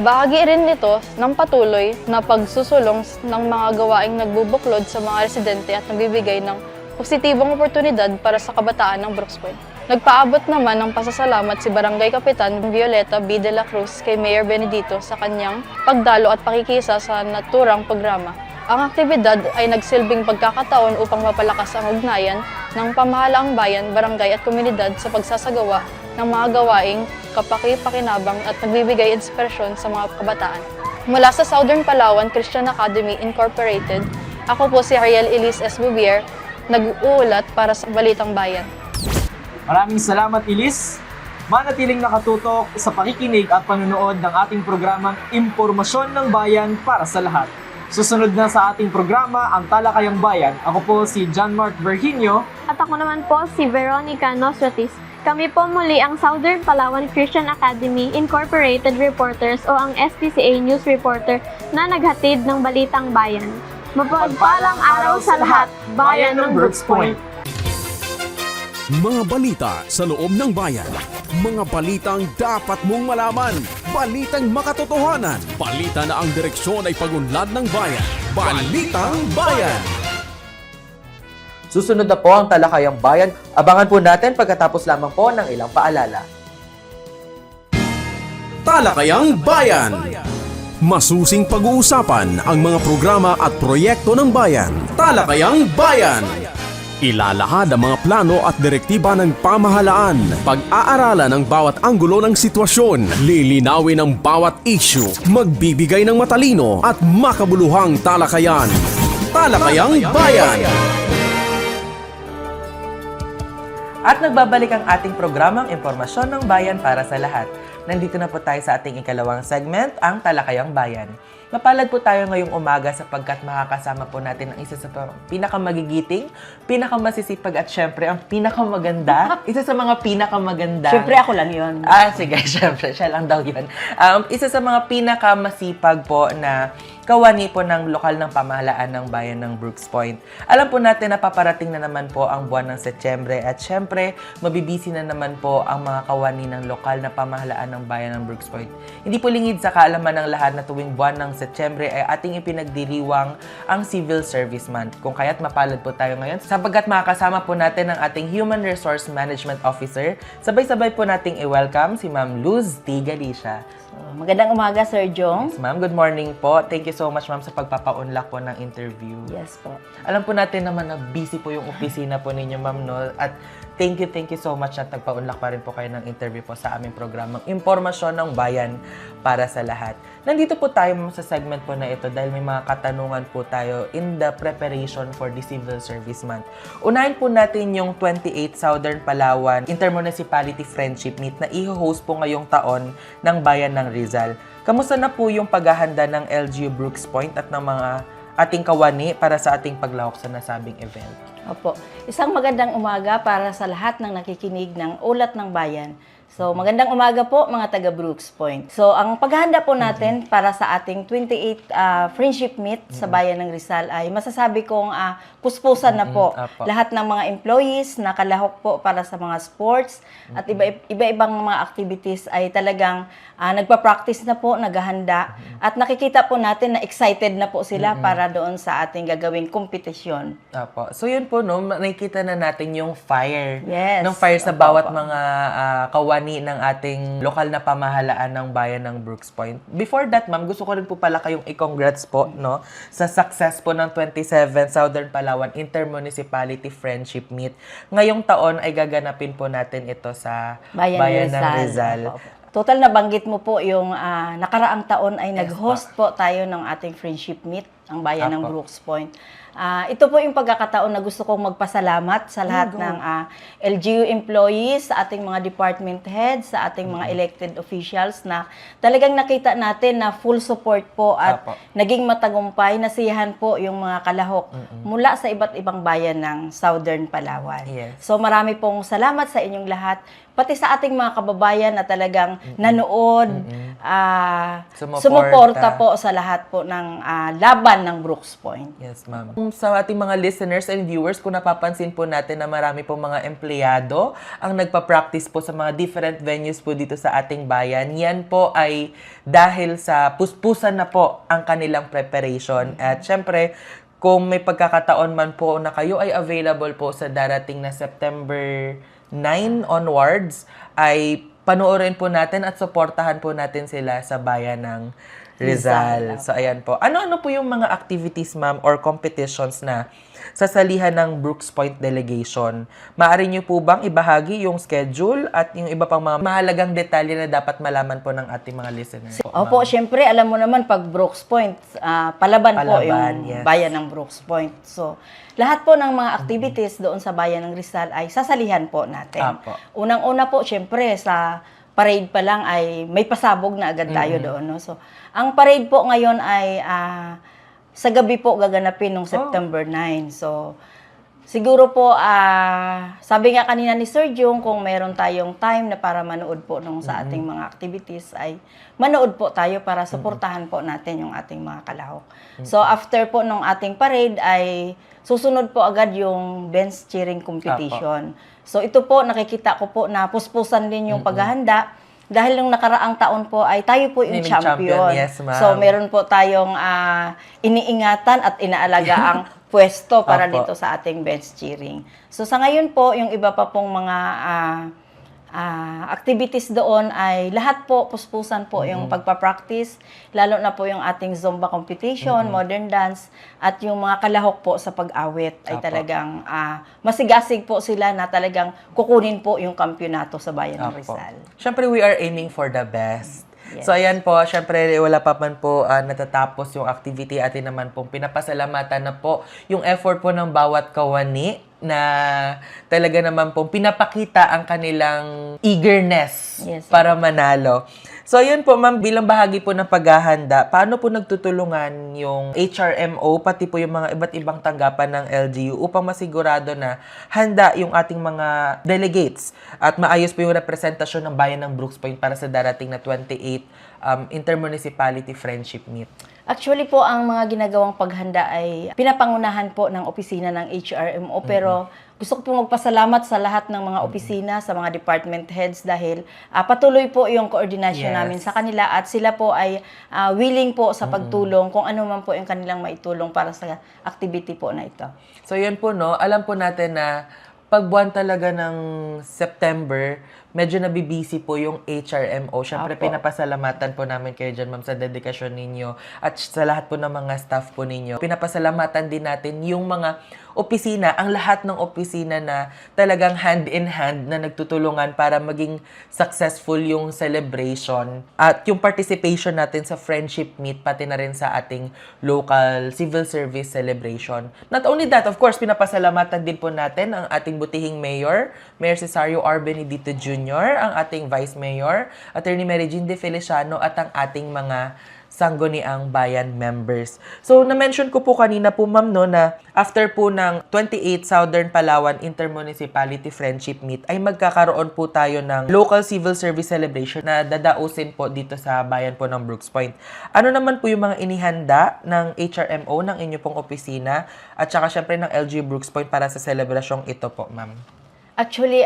Bahagi rin nito ng patuloy na pagsusulong ng mga gawaing nagbubuklod sa mga residente at nagbibigay ng positibong oportunidad para sa kabataan ng Brooks Point. Nagpaabot naman ng pasasalamat si Barangay Kapitan Violeta B. de la Cruz kay Mayor Benedito sa kanyang pagdalo at pakikisa sa naturang programa. Ang aktibidad ay nagsilbing pagkakataon upang mapalakas ang ugnayan ng pamahalaang bayan, barangay at komunidad sa pagsasagawa ng mga gawaing kapaki-pakinabang at nagbibigay inspirasyon sa mga kabataan. Mula sa Southern Palawan Christian Academy Incorporated, ako po si Ariel Elise S. Bouvier, nag-uulat para sa Balitang Bayan. Maraming salamat, Elise. Manatiling nakatutok sa pakikinig at panonood ng ating programang Impormasyon ng Bayan para sa lahat. Susunod na sa ating programa, ang Talakayang Bayan. Ako po si John Mark Virginio. At ako naman po si Veronica Nosratis. Kami po muli ang Southern Palawan Christian Academy Incorporated Reporters o ang STCA News Reporter na naghatid ng Balitang Bayan. Mapagpalang araw sa lahat, bayan ng Brooks Point. Mga balita sa loob ng bayan. Mga balitang dapat mong malaman. Balitang makatotohanan. Balita na ang direksyon ay pagunlad ng bayan. Balitang Bayan. Susunod na po ang Talakayang Bayan. Abangan po natin pagkatapos lamang po ng ilang paalala. Talakayang Bayan. Masusing pag-uusapan ang mga programa at proyekto ng bayan. Talakayang Bayan. Ilalahad ang mga plano at direktiba ng pamahalaan. Pag-aaralan ang bawat anggulo ng sitwasyon. Lilinawin ang bawat issue. Magbibigay ng matalino at makabuluhang talakayan. Talakayang Bayan. At nagbabalik ang ating programang Impormasyon ng Bayan para sa lahat. Nandito na po tayo sa ating ikalawang segment, ang Talakayang Bayan. Mapalad po tayo ngayong umaga sapagkat makakasama po natin ang isa sa pinakamagigiting, pinakamasisipag at syempre ang pinakamaganda. Isa sa mga pinakamaganda. Syempre ako lang yun. Sige, syempre. Siya lang daw yun. Isa sa mga pinakamasipag po na kawani po ng lokal ng pamahalaan ng bayan ng Brooks Point. Alam po natin na paparating na naman po ang buwan ng Setyembre at syempre, mabibisi na naman po ang mga kawani ng lokal na pamahalaan ng bayan ng Brooks Point. Hindi po lingid sa kaalaman ng lahat na tuwing buwan ng Setyembre ay ating ipinagdiriwang ang Civil Service Month. Kung kaya't mapalad po tayo ngayon sapagkat makakasama po natin ang ating Human Resource Management Officer. Sabay-sabay po nating i-welcome si Ma'am Luz T. Galicia. Magandang umaga, Sir Jong. Yes, ma'am. Good morning po. Thank you so much, ma'am, sa pagpapaunlak po ng interview. Yes po. Alam po natin naman na busy po yung opisina po ninyo, ma'am, no? At thank you so much na nagpaunlak pa rin po kayo ng interview po sa aming programang Impormasyon ng Bayan para sa lahat. Nandito po tayo sa segment po na ito dahil may mga katanungan po tayo in the preparation for the Civil Service Month. Unahin po natin yung 28th Southern Palawan Intermunicipality Friendship Meet na i-host po ngayong taon ng Bayan ng Rizal. Kamusta na po yung paghahanda ng LGU Brooks Point at ng mga ating kawani para sa ating paglahok sa nasabing event? Opo. Isang magandang umaga para sa lahat ng nakikinig ng Ulat ng Bayan. So, magandang umaga po mga taga Brooks Point. So, ang paghahanda po natin para sa ating 28th Friendship Meet sa Bayan ng Rizal ay masasabi kong puspusan na po. Lahat ng mga employees nakalahok po para sa mga sports at iba-ibang mga activities ay talagang nagpa-practice na po, naghahanda at nakikita po natin na excited na po sila para doon sa ating gagawing kompetisyon. Apo. So, yun po po, no, nakikita na natin yung fire. Yes. Ng fire sa Opo, bawat opo. mga kawani ng ating lokal na pamahalaan ng bayan ng Brooks Point. Before that, ma'am, gusto ko rin po pala kayong i-congrats po, no, sa success po ng 27 Southern Palawan Intermunicipality Friendship Meet. Ngayong taon ay gaganapin po natin ito sa bayan ng Rizal. Opo, opo. Total nabanggit mo po yung nakaraang taon ay Yes, nag-host po tayo ng ating friendship meet, ang bayan ng Apo. Brooks Point. Ito po yung pagkakataon na gusto kong magpasalamat sa lahat ng LGU employees, sa ating mga department heads, sa ating mga elected officials na talagang nakita natin na full support po at Apo. naging matagumpay, nasiyahan po yung mga kalahok mula sa iba't ibang bayan ng Southern Palawan. Yes. So marami pong salamat sa inyong lahat, pati sa ating mga kababayan na talagang nanood, sumuporta po sa lahat po ng laban ng Brooks Point. Yes, ma'am. Sa ating mga listeners and viewers, kung napapansin po natin na marami po mga empleyado ang nagpa-practice po sa mga different venues po dito sa ating bayan, yan po ay dahil sa puspusan na po ang kanilang preparation. At syempre, kung may pagkakataon man po na kayo ay available po sa darating na September 9 onwards, ay panoorin po natin at suportahan po natin sila sa bayan ng Rizal. So, ayan po. Ano-ano po yung mga activities, ma'am, or competitions na sasalihan ng Brooks Point Delegation? Maaari niyo po bang ibahagi yung schedule at yung iba pang mga mahalagang detalye na dapat malaman po ng ating mga listeners? Opo, syempre, alam mo naman, pag Brooks Point, palaban po yung yes. bayan ng Brooks Point. So, lahat po ng mga activities doon sa bayan ng Rizal ay sasalihan po natin. Apo. Unang-una po, syempre, sa parade pa lang ay may pasabog na agad tayo doon. No? So, ang parade po ngayon ay sa gabi po gaganapin nung September 9. So, siguro po, sabi nga kanina ni Sir Jung, kung meron tayong time na para manood po nung sa ating mga activities, ay manood po tayo para suportahan po natin yung ating mga kalahok. So, after po nung ating parade ay susunod po agad yung bench cheering competition. So, ito po, nakikita ko po na puspusan din yung paghahanda. Dahil nung nakaraang taon po ay tayo po yung champion. Yes, ma'am. So, meron po tayong iniingatan at inaalaga ang pwesto para Apo. dito sa ating bench cheering. So, sa ngayon po, yung iba pa pong mga activities doon ay lahat po, puspusan po yung pagpa-practice, lalo na po yung ating Zumba competition, modern dance, at yung mga kalahok po sa pag-awit ay Apo. talagang masigasig po sila na talagang kukunin po yung kampyonato sa bayan ng Apo. Rizal. Siyempre, we are aiming for the best. Yes. So, ayan po, syempre, wala pa man po natatapos yung activity. Atin naman po, pinapasalamatan na po yung effort po ng bawat kawani na talaga naman po pinapakita ang kanilang eagerness Yes. para manalo. So, ayan po, ma'am, bilang bahagi po ng paghahanda, paano po nagtutulungan yung HRMO, pati po yung mga iba't ibang tanggapan ng LGU upang masigurado na handa yung ating mga delegates at maayos po yung representasyon ng bayan ng Brooks Point para sa darating na 28 Intermunicipality Friendship Meet? Actually po, ang mga ginagawang paghanda ay pinapangunahan po ng opisina ng HRMO. Pero gusto ko po magpasalamat sa lahat ng mga opisina, sa mga department heads dahil patuloy po yung coordination namin sa kanila at sila po ay willing po sa pagtulong kung ano man po yung kanilang maitulong para sa activity po na ito. So, yun po, no? Alam po natin na pag buwan talaga ng September, medyo nabibisi po yung HRMO. Siyempre, Apo. pinapasalamatan po namin kayo dyan, ma'am, sa dedikasyon ninyo at sa lahat po ng mga staff po ninyo. Pinapasalamatan din natin yung mga opisina, ang lahat ng opisina na talagang hand in hand na nagtutulungan para maging successful yung celebration at yung participation natin sa friendship meet, pati na rin sa ating local civil service celebration. Not only that, of course, pinapasalamatan din po natin ang ating butihing mayor, Mayor Cesario R. Benedito Jr., ang ating Vice Mayor, Attorney Mary Jean De Feliciano, at ang ating mga Sangguniang Bayan members. So, na-mention ko po kanina po, ma'am, no, na after po ng 28 Southern Palawan Intermunicipality Friendship Meet, ay magkakaroon po tayo ng local civil service celebration na dadausin po dito sa bayan po ng Brooks Point. Ano naman po yung mga inihanda ng HRMO, ng inyo pong opisina, at saka syempre ng LG Brooks Point para sa celebrasyong ito po, ma'am? Actually,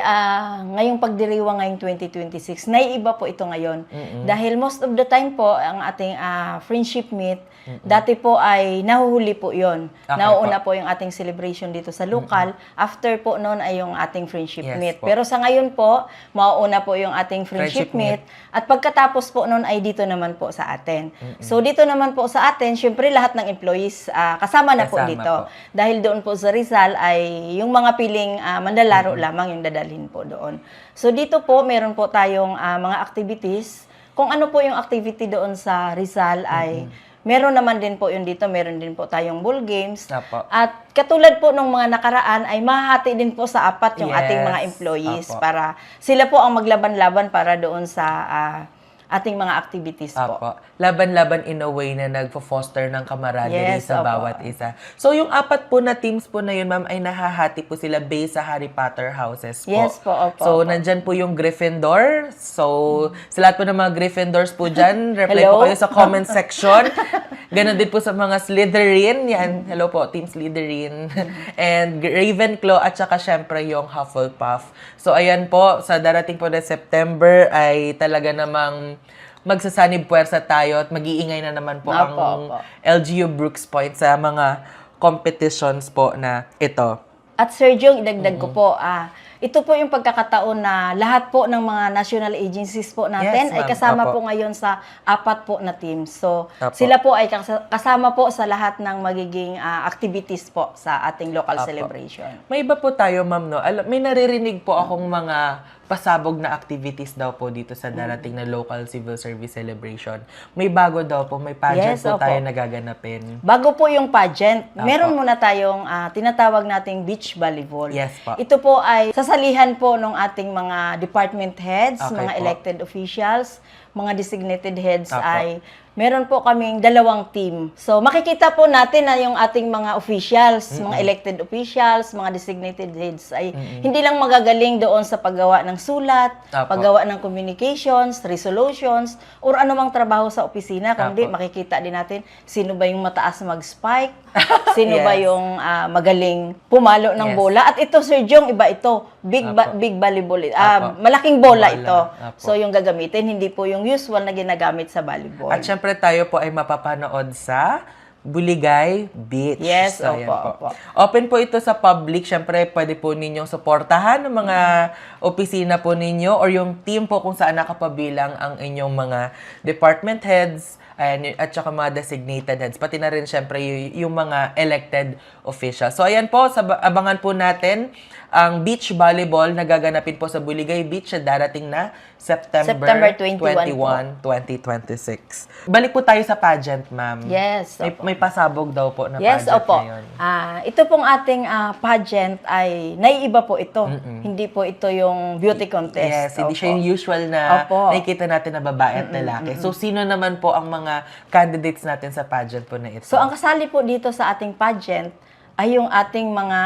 ngayong pagdiriwang ngayong 2026, naiiba po ito ngayon. Dahil most of the time po, ang ating friendship meet, dati po ay nahuhuli po yon. Okay Nauuna po yung ating celebration dito sa local. After po noon ay yung ating friendship Yes meet. po. Pero sa ngayon po, mauuna po yung ating friendship meet. At pagkatapos po noon ay dito naman po sa atin. So dito naman po sa atin, syempre lahat ng employees kasama na po Kasama dito. po. Dahil doon po sa Rizal ay yung mga piling manlalaro lamang yung dadalhin po doon. So dito po, meron po tayong mga activities. Kung ano po yung activity doon sa Rizal ay meron naman din po yun dito. Meron din po tayong ball games. Apo. At katulad po ng mga nakaraan ay mahati din po sa apat yung Yes. ating mga employees Apo. para sila po ang maglaban-laban para doon sa ating mga activities po. Apo. Laban-laban in a way na nagfo-foster ng camaraderie Yes, sa opo. bawat isa. So, yung apat po na teams po na yun, ma'am, ay nahahati po sila based sa Harry Potter houses po. Yes po, opo. So, opo. nandyan po yung Gryffindor. So, sa lahat po ng mga Gryffindors po dyan, reply Hello? po kayo sa comment section. Ganon din po sa mga Slytherin. Yan, hello po, Team Slytherin. And Ravenclaw at saka syempre yung Hufflepuff. So, ayan po, sa darating po na September ay talaga namang magsasanib puwersa tayo at mag-iingay na naman po ang Opo. LGU Brooks Point sa mga competitions po na ito. At Sir Jong, idagdag ko po, ito po yung pagkakataon na lahat po ng mga national agencies po natin Yes, ay ma'am. kasama Opo. po ngayon sa apat po na team. So, Opo. sila po ay kasama po sa lahat ng magiging activities po sa ating local Opo. celebration. May iba po tayo, ma'am, no? May naririnig po akong mga pasabog na activities daw po dito sa darating na local civil service celebration. May bago daw po, may pageant Yes, po opo. tayo nagaganapin. Bago po yung pageant, Opo. meron muna tayong tinatawag nating beach volleyball. Yes po. Ito po ay sasalihan po ng ating mga department heads, Okay mga po. elected officials, mga designated heads Opo. ay meron po kaming 2 team. So makikita po natin na yung ating mga officials, mga elected officials, mga designated heads ay hindi lang magagaling doon sa paggawa ng sulat, Opo. paggawa ng communications, resolutions, or anumang trabaho sa opisina, kundi Opo. makikita din natin sino ba yung mataas mag-spike, sino ba Yes. yung magaling pumalo ng Yes. bola. At ito, Sir Jong, iba ito. Opo. Big volleyball. Opo. Malaking bola Bola. ito. Opo. So, yung gagamitin, hindi po yung usual na ginagamit sa volleyball. At syempre tayo po ay mapapanood sa Buligay Beach. Yes, ayan opo. Open po ito sa public. Syempre, pwede po ninyong suportahan ng mga opisina po ninyo or yung team po kung saan nakapabilang ang inyong mga department heads at saka mga designated heads. Pati na rin syempre yung mga elected officials. So, ayan po, abangan po natin ang beach volleyball na gaganapin po sa Buligay Beach sa darating na September 21 2026. Balik po tayo sa pageant, ma'am. Yes, May, opo. may pasabog daw po na Yes, pageant opo. ngayon. Ito pong ating pageant ay naiiba po ito. Hindi po ito yung beauty contest. Yes, hindi siya Opo. yung usual na Opo. nakikita natin na babae at lalaki. So, sino naman po ang mga candidates natin sa pageant po na ito? So, ang kasali po dito sa ating pageant ay yung ating mga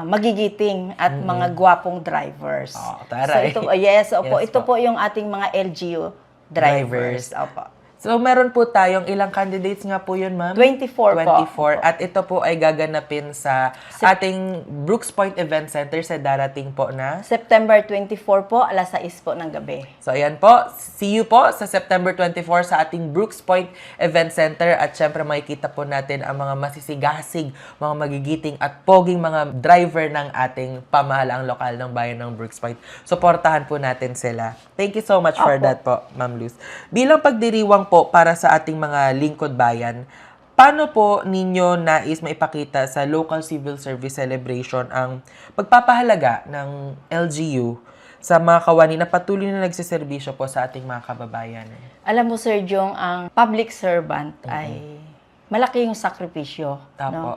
magigiting at mga gwapong drivers. Oh, taray. So, ito, yes, opo. Yes ito po. po yung ating mga LGU drivers. Opo. So, meron po tayong ilang candidates nga po yun, ma'am? 24 po. 24. At ito po ay gaganapin sa ating Brooks Point Event Center sa darating po na. September 24 po, alas 6 po ng gabi. So, ayan po. See you po sa September 24 sa ating Brooks Point Event Center. At syempre, makikita po natin ang mga masisigasig, mga magigiting at poging mga driver ng ating pamahalaang lokal ng bayan ng Brooks Point. Suportahan po natin sila. Thank you so much for Opo. that po, Ma'am Luz. Bilang pagdiriwang po para sa ating mga lingkod bayan, paano po ninyo nais maipakita sa local civil service celebration ang pagpapahalaga ng LGU sa mga kawani na patuloy na nagsiservisyo po sa ating mga kababayan? Alam mo, Sir Jong, ang public servant ay malaki yung sakripisyo. No? Tapo.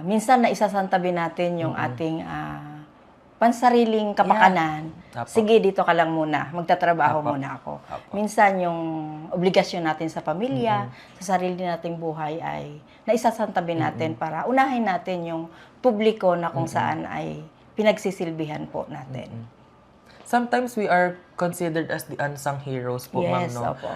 Minsan na isasantabi natin yung ating pansariling kapakanan. Apo. Sige, dito ka lang muna. Magtatrabaho Apo. muna ako. Apo. Minsan yung obligasyon natin sa pamilya, sa sarili nating buhay ay naisasantabi natin para unahin natin yung publiko na kung saan ay pinagsisilbihan po natin. Sometimes we are considered as the unsung heroes po, ma'am, Yes, no? opo.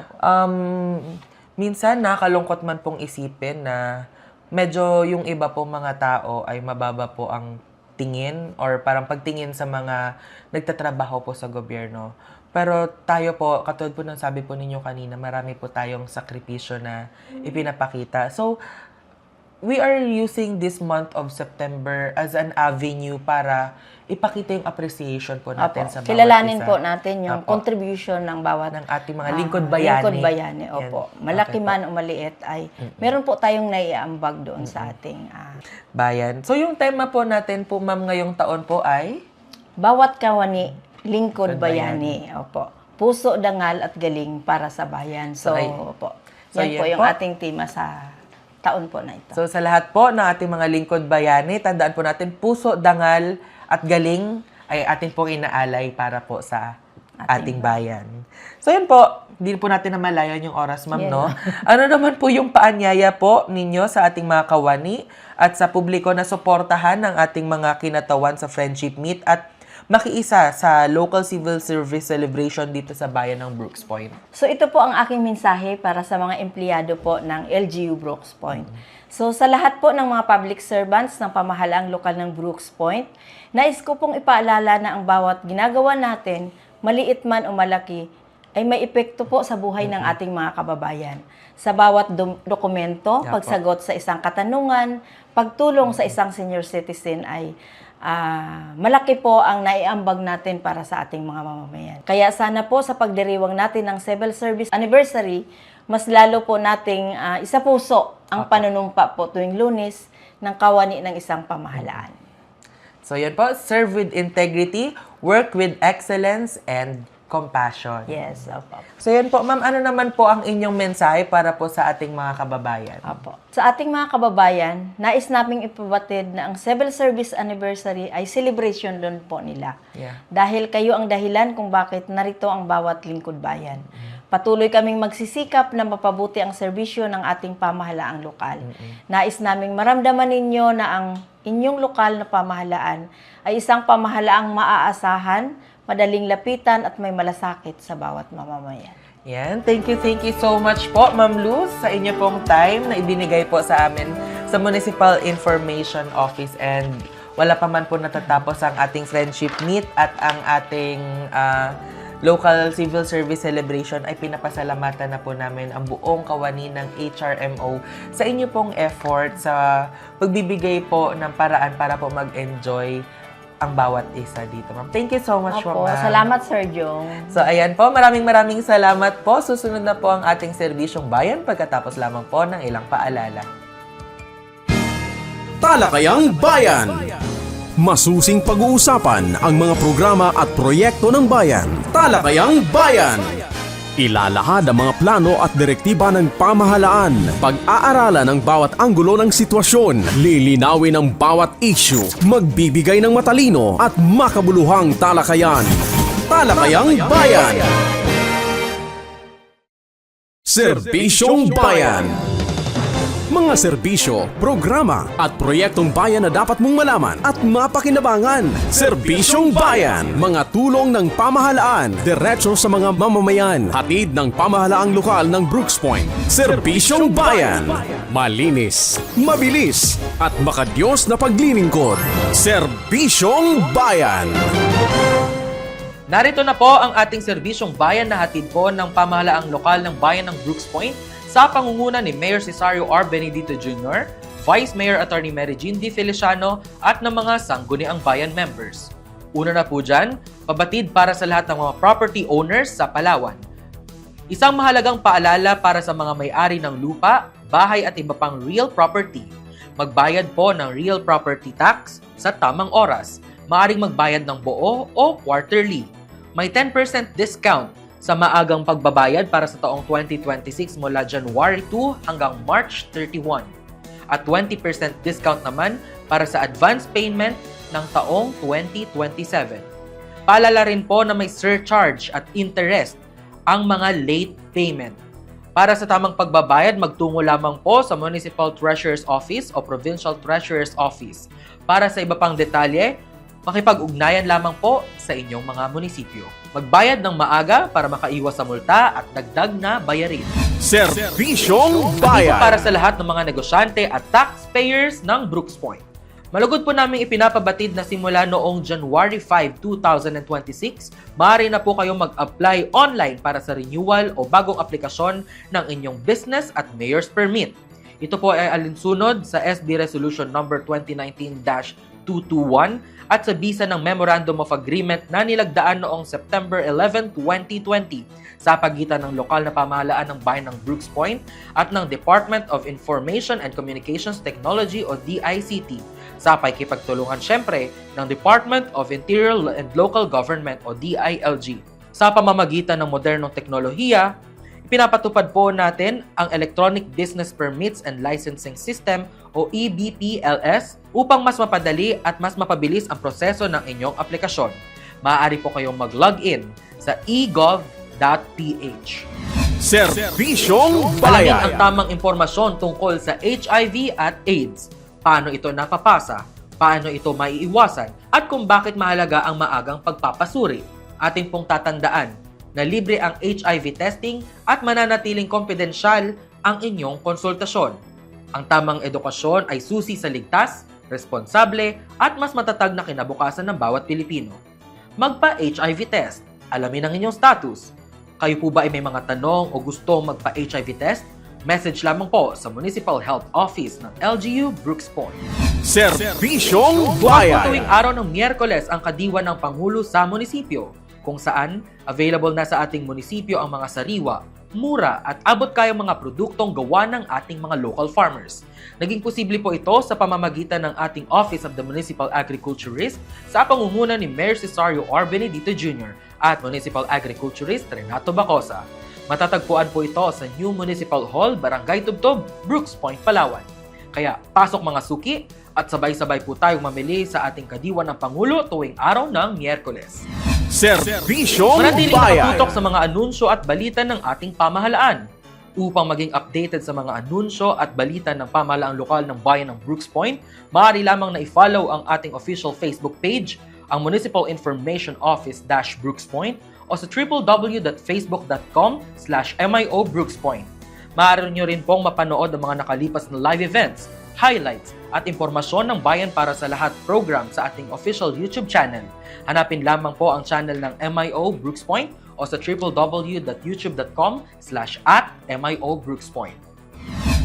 Minsan, nakakalungkot man pong isipin na medyo yung iba pong mga tao ay mababa po ang tingin or parang pagtingin sa mga nagtatrabaho po sa gobyerno. Pero tayo po, katulad po ng sabi po ninyo kanina, marami po tayong sakripisyo na ipinapakita. So, we are using this month of September as an avenue para ipakita yung appreciation po natin sa bawat Kilalanin isa. po natin yung Apo. contribution ng bawat Ng ating mga lingkod bayani. Lingkod bayani, opo. Yan. Malaki Okay po. man o maliit ay meron po tayong naiaambag doon sa ating Bayan. So, yung tema po natin po, ma'am, ngayong taon po ay bawat kawani, lingkod Lingkod bayani. Opo. Puso, dangal at galing para sa bayan. So, opo. So, Yan po yan yung po. ating tema sa taon po na ito. So, sa lahat po ng ating mga lingkod bayani, tandaan po natin, puso, dangal, at galing ay atin pong inaalay para po sa ating bayan. So, yun po. Hindi po natin namalayan yung oras, ma'am, Yan. no? Ano naman po yung paanyaya po ninyo sa ating mga kawani at sa publiko na suportahan ng ating mga kinatawan sa Friendship Meet at makiisa sa local civil service celebration dito sa bayan ng Brooks Point? So ito po ang aking mensahe para sa mga empleyado po ng LGU Brooks Point. So sa lahat po ng mga public servants ng pamahalaang lokal ng Brooks Point, nais ko pong ipaalala na ang bawat ginagawa natin, maliit man o malaki, ay may epekto po sa buhay ng ating mga kababayan. Sa bawat dokumento, Yeah, pagsagot sa isang katanungan, pagtulong sa isang senior citizen ay malaki po ang naiambag natin para sa ating mga mamamayan. Kaya sana po sa pagdiriwang natin ng Civil Service Anniversary, mas lalo po nating isapuso ang panunumpa po tuwing Lunes ng kawani ng isang pamahalaan. So yan po, serve with integrity, work with excellence, and compassion. Yes, opo. So yan po, ma'am, ano naman po ang inyong mensahe para po sa ating mga kababayan? Opo. Sa ating mga kababayan, nais naming ipabatid na ang Civil Service Anniversary ay celebration din po nila. Yeah. Dahil kayo ang dahilan kung bakit narito ang bawat lingkod bayan. Patuloy kaming magsisikap na mapabuti ang serbisyo ng ating pamahalaang lokal. Nais naming maramdaman ninyo na ang inyong lokal na pamahalaan ay isang pamahalaang maaasahan, madaling lapitan at may malasakit sa bawat mamamayan. Yan. Thank you so much po, Ma'am Luz, sa inyo pong time na ibinigay po sa amin sa Municipal Information Office. And wala pa man po natatapos ang ating friendship meet at ang ating local civil service celebration ay pinapasalamatan na po namin ang buong kawani ng HRMO sa inyo pong effort sa pagbibigay po ng paraan para po mag-enjoy ang bawat isa dito, ma'am. Thank you so much, Opo, ma'am. salamat, Sir Jong. So, ayan po. Maraming salamat po. Susunod na po ang ating serbisyong bayan pagkatapos lamang po ng ilang paalala. Talakayang Bayan. Masusing pag-uusapan ang mga programa at proyekto ng bayan. Talakayang Bayan. Ilalahad ang mga plano at direktiba ng pamahalaan. Pag-aaralan ang bawat anggulo ng sitwasyon. Lilinawin ang bawat issue. Magbibigay ng matalino at makabuluhang talakayan. Talakayang Bayan. Serbisyong Bayan. Mga serbisyo, programa at proyektong bayan na dapat mong malaman at mapakinabangan. Serbisyong Bayan. Mga tulong ng pamahalaan, diretso sa mga mamamayan. Hatid ng pamahalaang lokal ng Brooks Point. Serbisyong Bayan. Malinis, mabilis at makadiyos na paglilingkod. Serbisyong Bayan. Narito na po ang ating serbisyong bayan na hatid po ng pamahalaang lokal ng bayan ng Brooks Point sa pangunguna ni Mayor Cesario R. Benedito Jr., Vice Mayor Attorney Mary Jean D. Feliciano at ng mga sangguniang bayan members. Una na po dyan, pabatid para sa lahat ng mga property owners sa Palawan. Isang mahalagang paalala para sa mga may-ari ng lupa, bahay at iba pang real property. Magbayad po ng real property tax sa tamang oras. Maaring magbayad ng buo o quarterly. May 10% discount sa maagang pagbabayad para sa taong 2026 mula January 2 hanggang March 31. At 20% discount naman para sa advance payment ng taong 2027. Paalala rin po na may surcharge at interest ang mga late payment. Para sa tamang pagbabayad, magtungo lamang po sa Municipal Treasurer's Office o Provincial Treasurer's Office. Para sa iba pang detalye, makipag-ugnayan lamang po sa inyong mga munisipyo. Magbayad ng maaga para makaiwas sa multa at dagdag na bayarin. Serbisyong Dito Bayan. para sa lahat ng mga negosyante at taxpayers ng Brooks Point. Malugod po namin ipinapabatid na simula noong January 5, 2026, maaari na po kayong mag-apply online para sa renewal o bagong aplikasyon ng inyong business at mayor's permit. Ito po ay alinsunod sa SB Resolution number 2019-221 at sa bisa ng Memorandum of Agreement na nilagdaan noong September 11, 2020 sa pagitan ng lokal na pamahalaan ng bayan ng Brooks Point at ng Department of Information and Communications Technology o DICT sa pakikipagtulungan syempre ng Department of Interior and Local Government o DILG. Sa pamamagitan ng modernong teknolohiya, pinapatupad po natin ang Electronic Business Permits and Licensing System o EBPLS upang mas mapadali at mas mapabilis ang proseso ng inyong aplikasyon. Maaari po kayong mag-login sa egov.ph. Serbisyong Alamin ang Bayan. tamang impormasyon tungkol sa HIV at AIDS, paano ito napapasa, paano ito maiiwasan, at kung bakit mahalaga ang maagang pagpapasuri. Ating pong tatandaan na libre ang HIV testing at mananatiling kompidensyal ang inyong konsultasyon. Ang tamang edukasyon ay susi sa ligtas, responsable at mas matatag na kinabukasan ng bawat Pilipino. Magpa-HIV test. Alamin ang inyong status. Kayo po ba ay may mga tanong o gusto magpa-HIV test? Message lamang po sa Municipal Health Office ng LGU Brooks Point. Serbisyong Bukas po tuwing Bayan. araw ng Miyerkules ang kadiwa ng Pangulo sa munisipyo, kung saan available na sa ating munisipyo ang mga sariwa, mura at abot kayang mga produktong gawa ng ating mga local farmers. Naging posible po ito sa pamamagitan ng ating Office of the Municipal Agriculturist sa pangunguna ni Mayor Cesario R. Benedito Jr. at Municipal Agriculturist Renato Bacosa. Matatagpuan po ito sa New Municipal Hall, Barangay Tubtob, Brooks Point, Palawan. Kaya pasok mga suki at sabay-sabay po tayong mamili sa ating kadiwa ng Pangulo tuwing araw ng Miyerkules. Serbisyong Manatiling Bayan. nakatutok sa mga anunsyo at balita ng ating pamahalaan. Upang maging updated sa mga anunsyo at balita ng pamahalaang lokal ng bayan ng Brooks Point, maaari lamang na i-follow ang ating official Facebook page, ang Municipal Information Office-Brooks Point o sa www.facebook.com/MIO-BrooksPoint. Maaari nyo rin pong mapanood ang mga nakalipas na live events, highlights at impormasyon ng Bayan para sa Lahat program sa ating official YouTube channel. Hanapin lamang po ang channel ng MIO Brooks Point o sa www.youtube.com/@MIO-BrooksPoint.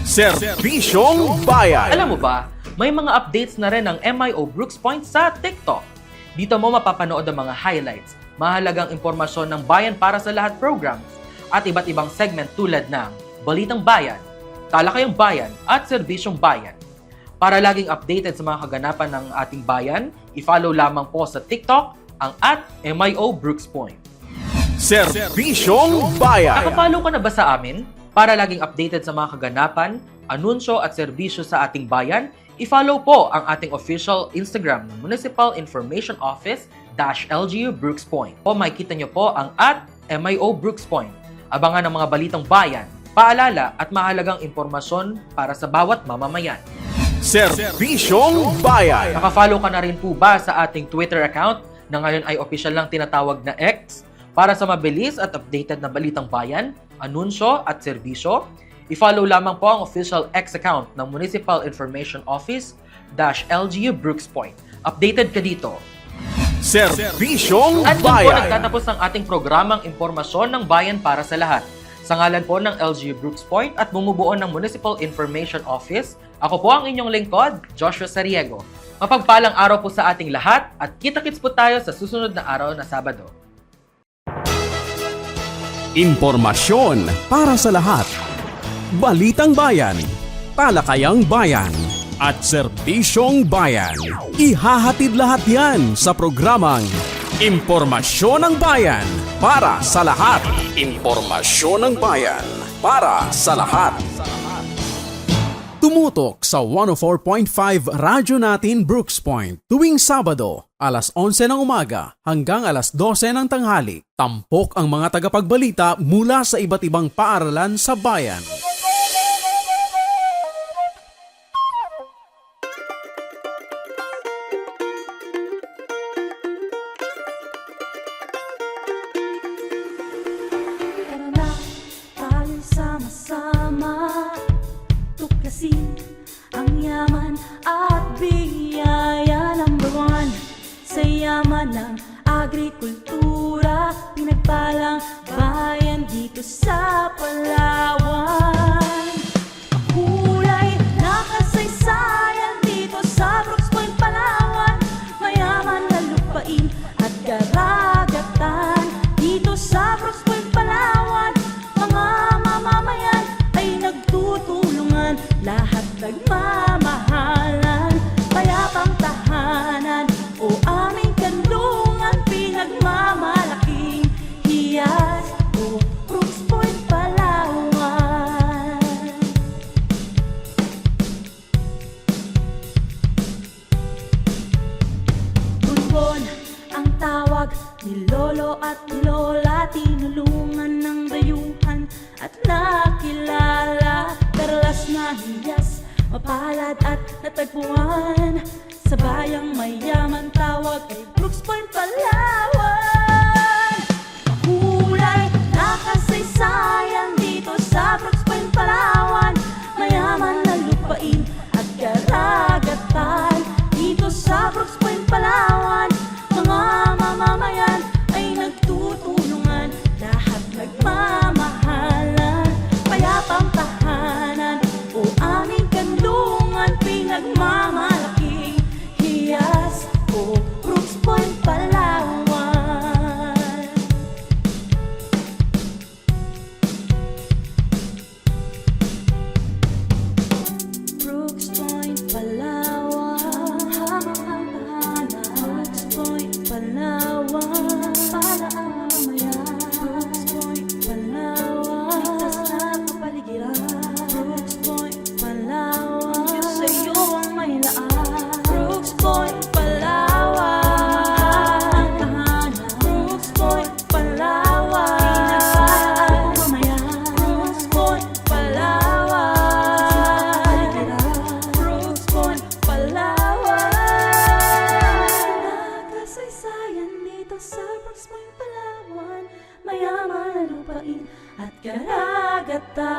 Serbisyong Bayan. Alam mo ba, may mga updates na rin ng MIO Brooks Point sa TikTok. Dito mo mapapanood ang mga highlights, mahalagang impormasyon ng Bayan para sa Lahat programs at iba't ibang segment tulad ng Balitang Bayan, Talakayang Bayan at Serbisyong Bayan. Para laging updated sa mga kaganapan ng ating bayan, i-follow lamang po sa TikTok ang @MIO Brooks Point. Serbisyong Bayan. Nakafollow ka na ba sa amin? Para laging updated sa mga kaganapan, anunsyo at serbisyo sa ating bayan, i-follow po ang ating official Instagram ng Municipal Information Office-LGU Brooks Point. O makikita nyo po ang @MIO Brooks Point. Abangan ang mga balitang bayan, paalala at mahalagang impormasyon para sa bawat mamamayan. Serbisyong Bayan. Nakafollow ka na rin po ba sa ating Twitter account na ngayon ay opisyal lang tinatawag na X? Para sa mabilis at updated na balitang bayan, anunsyo at serbisyo, i-follow lamang po ang official X account ng Municipal Information Office-LGU Brooks Point. Updated ka dito. Serbisyong At doon po Bayan. nagtatapos ang ating programang Impormasyon ng Bayan para sa Lahat. Sa ngalan po ng LGU Brooks Point at bumubuo ng Municipal Information Office, ako po ang inyong lingkod, Joshua Sariego. Mapagpalang araw po sa ating lahat at kita-kits po tayo sa susunod na araw na Sabado. Impormasyon para sa lahat. Balitang Bayan, Talakayang Bayan, at Serbisyong Bayan. Ihahatid lahat yan sa programang Impormasyon ng Bayan para sa lahat. Impormasyon ng Bayan para sa lahat. Tumutok sa 104.5 Radyo Natin Brooks Point tuwing Sabado, alas 11 ng umaga hanggang alas 12 ng tanghali. Tampok ang mga tagapagbalita mula sa iba't ibang paaralan sa bayan. Tara na, tayo'y sama-sama, tuklasin ang yaman at biyaya. yaman ng agrikultura, pinagpalang bayan dito sa Palawan. Kulay na kasaysayan dito sa Brooks Point, Palawan, mayaman na lupain at karagatan dito sa Brooks Point, Palawan. Mga mamamayan ay nagtutulungan, lahat nagmamahalan, payapang tahanan o aming kanlungan, pinagmamalaking hiyas o Brooks Point, Palawan. Bulbon ang tawag ni Lolo at ni Lola, tinulungan ng dayuhan at nakilala. Perlas na hiyas, mapalad at natagpuan, sa bayang mayaman tawag ay Brooks Point, Palawan. Kulay na kasaysayan dito sa Brooks Point, Palawan, mayaman na lupain at karagatan dito sa Brooks Point, Palawan. Mga mamamayan ay nagtutulungan, lahat nagmamahalan, payapang tahanan o aming kanlungan, pinagmamalaking hiyas o Brooks Point, Palawan. Brooks Point, Palawan, Brooks Point, Palawan, para ang mamayan. Brooks Point, Palawan, ligtas na kapaligiran. Brooks Point, Palawan, Diyos sa iyo ang may laan. Brooks Point, Palawan, Brooks Point, Palawan, pinagpalaan ang mamayan. Brooks Point, Palawan, Brooks Point, Palawan. Nakasaysayan dito sa Brooks Point, Palawan, mayaman na lupain at karagatan.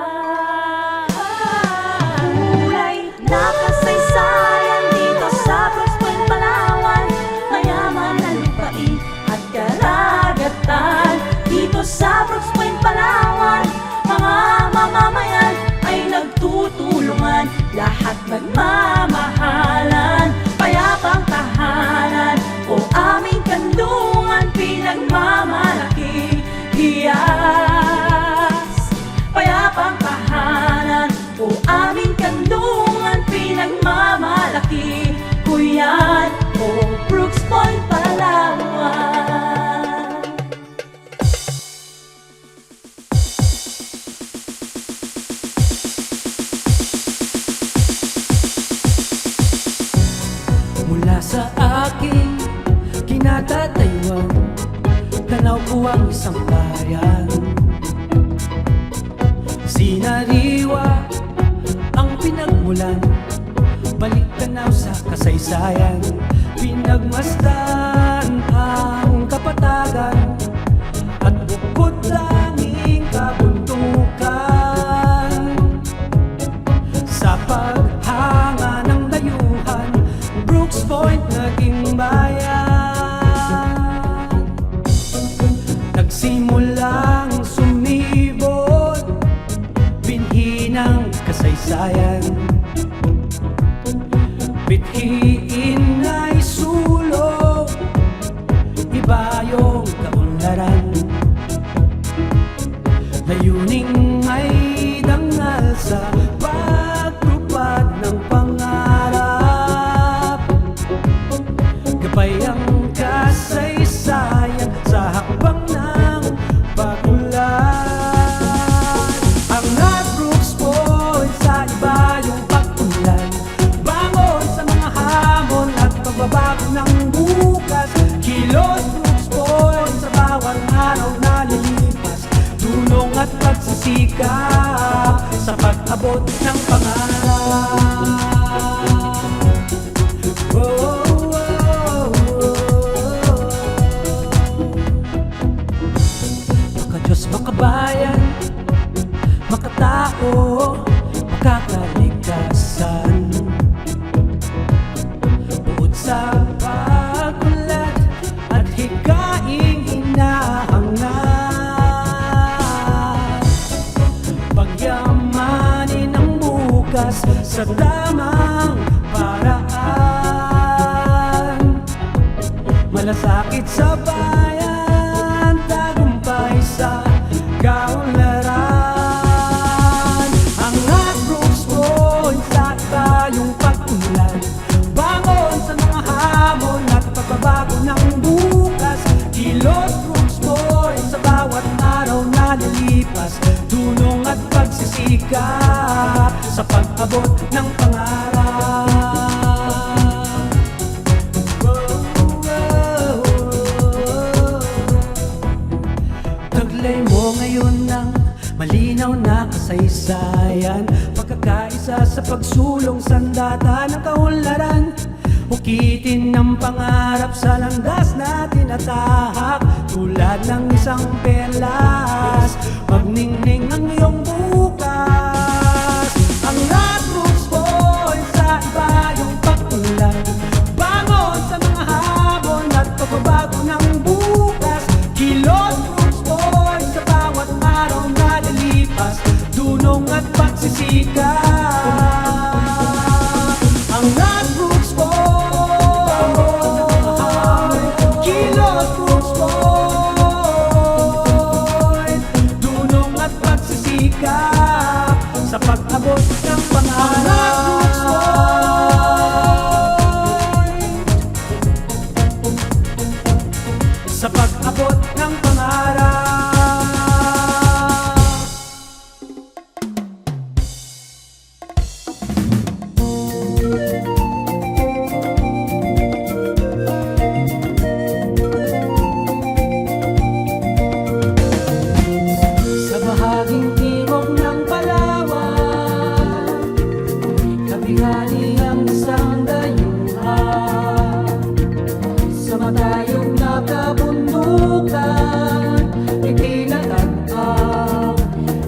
Kulay na kasaysayan dito sa Brooks Point, Palawan, mayaman na lupain at karagatan dito sa Brooks Point, Palawan. Mga mamamayan ay nagtutulungan, lahat nagmamahalan, payapang tahanan o aming kanlungan, pinagmamalaking hiyas, payapang tahanan o aming kanlungan, pinagmamalaking kuyan o Brooks Point, Palawan. Mula sa aking kinatatayuan, tanaw ko ang isang bayan. Sinariwa ang pinagmulan, balik tanaw sa kasaysayan. Pinagmasdan ang kapatagan at bukod langing kabuntukan. Sa paghanga ng dayuhan, Brooks Point naging bayan. Nagsimulang sumibot, binhi ng kasaysayan. Bithiin ay sulong, iba yung kaunlaran. Layuning may dangal sa pagtupad ng pangarap. Gabay ang kasaysayan sa hakbang ng pag-ulan. Ang Brooks Point sa iba yung pag-ulan, bangon sa mga hamon at pagbabago ng bukas. Kilos Brooks Point sa bawat araw pag-abot ng pangarap. Taglay mo ngayon ng malinaw na kasaysayan, pagkakaisa sa pagsulong sandata ng kaunlaran. Ukitin ng pangarap sa landas na tinatahak, tulad ng isang perlas, magningning ang iyong bukas. Ang lahat Brooks Point sa iba yung pagtulan, bangon sa mga hamon at pagbabago ng bukas. Kilos Brooks Point sa bawat araw na lilipas, dunong at pagsisikap. Ang lahat Brooks Point, Kilos Brooks Point, dunong at pagsisikap sa pag-abot ng pangarap. Sa pag-abot ng pangarap. Sa bahaging timog ng Palawan, kabihani ang isang dayuhan. Sa matayog na kabundukan, itinatag ang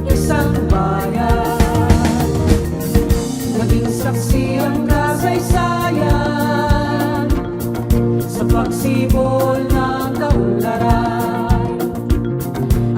isang bayan. Naging saksi ang kasaysayan sa pagsibol ng kaunlaran,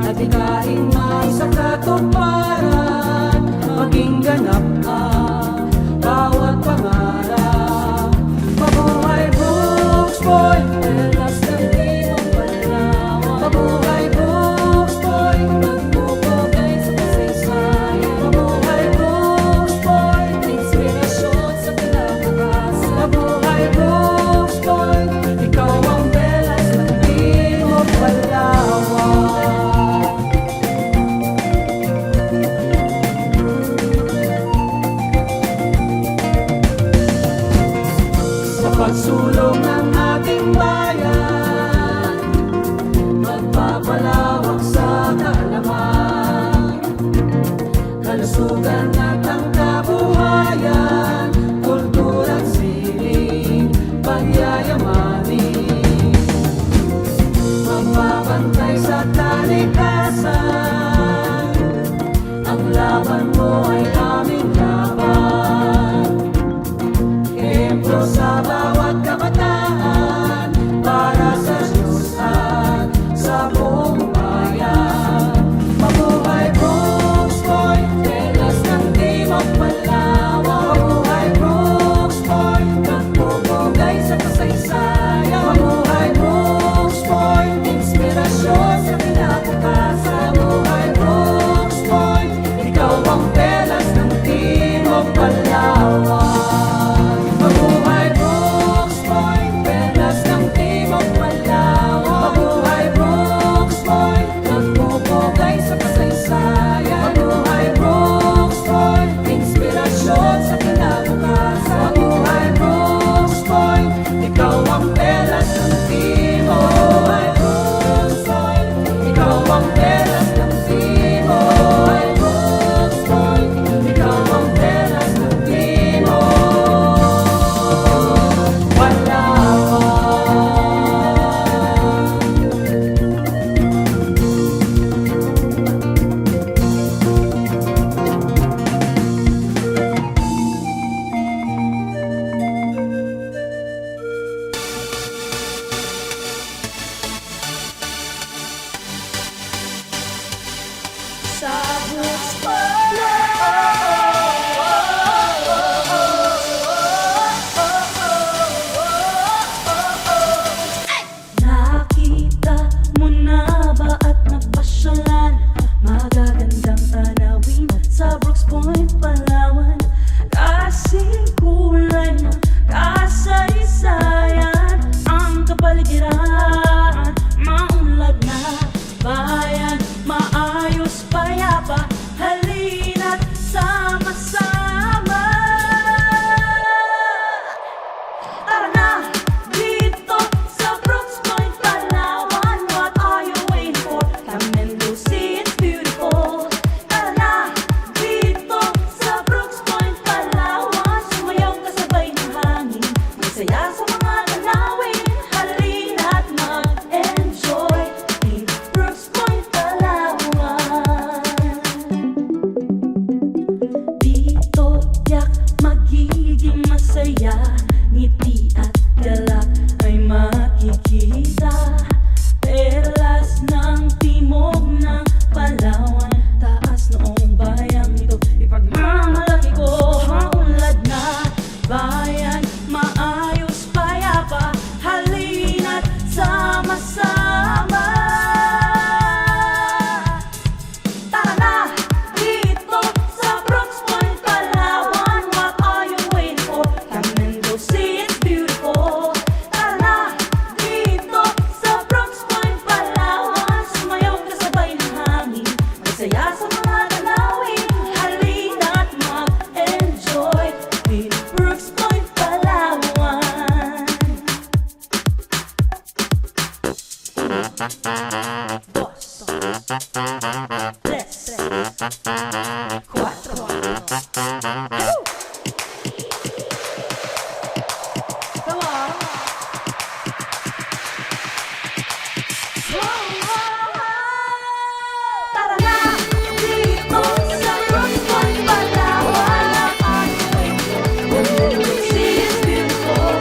at ikaing may sa katuparan, maging ganap ang bawat pangarap. Mabuhay Brooks Point, perlas ng Timog Palawan. Mabuhay Brooks Point, nagpupugay sa kasaysayan. Mabuhay Brooks Point, inspirasyon sa pinakatasan. Mabuhay Brooks Point, ikaw ang perlas ng Timog Palawan. Sa pagsulong ng ating bayan, magpapalawak sa kaalaman, kalusugan at ang kabuhayan, kultura at sining, pagyayamanin. Magpapantay sa talikasan, ang laban mo ay aming laban. Ehemplo sa bawat kabataan, para sa Diyos at sa buong bayan. dos, tres, cuatro. Come on. Tara na dito sa Brooks Point, Palawan. See it's beautiful.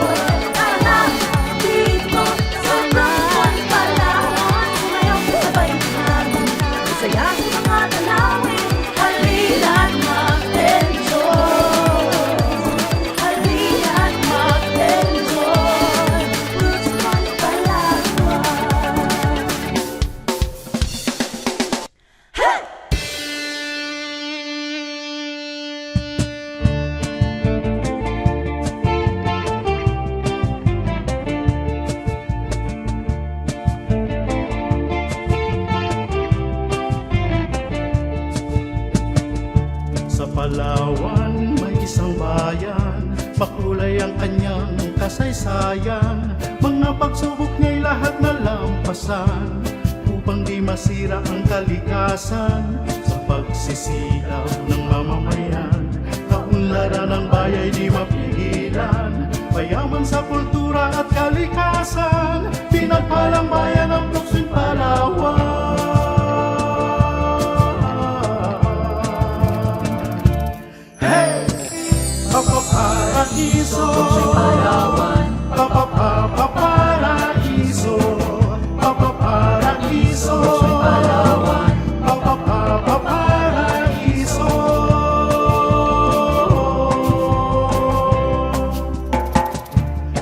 Tara na dito sa Brooks Point, Palawan. Sumayaw sabay natin, saya sa mga tanawin. Halina't mag-enjoy. Halina't mag-enjoy. Brooks Point, Palawan. Sa Palawan, may isang bayan, makulay ang kanyang kasaysayan. Mga pagsubok niya'y lahat nalampasan, upang di masira ang kalikasan. Sa pagsisigaw ng mamamayan, kaunlaran ng bayay di mapigilan. Mayaman sa kultura at kalikasan, pinagpalang bayan ng Brooks Point, Palawan. Paparaiso, paparaiso, paparaiso, paparaiso.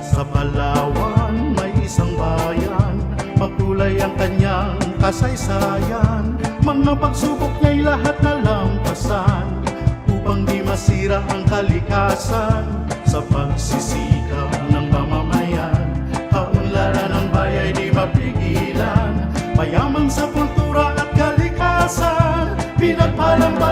Sa Palawan, may isang bayan, makulay ang kanyang kasaysayan. Mga pagsubok niya'y lahat nalampasan, upang di masira ang kalikasan. Sa pagsisikaw ng mamamayan, kaunlaran ng bayay di mapigilan. Mayaman sa kultura at kalikasan, pinagpalang bayan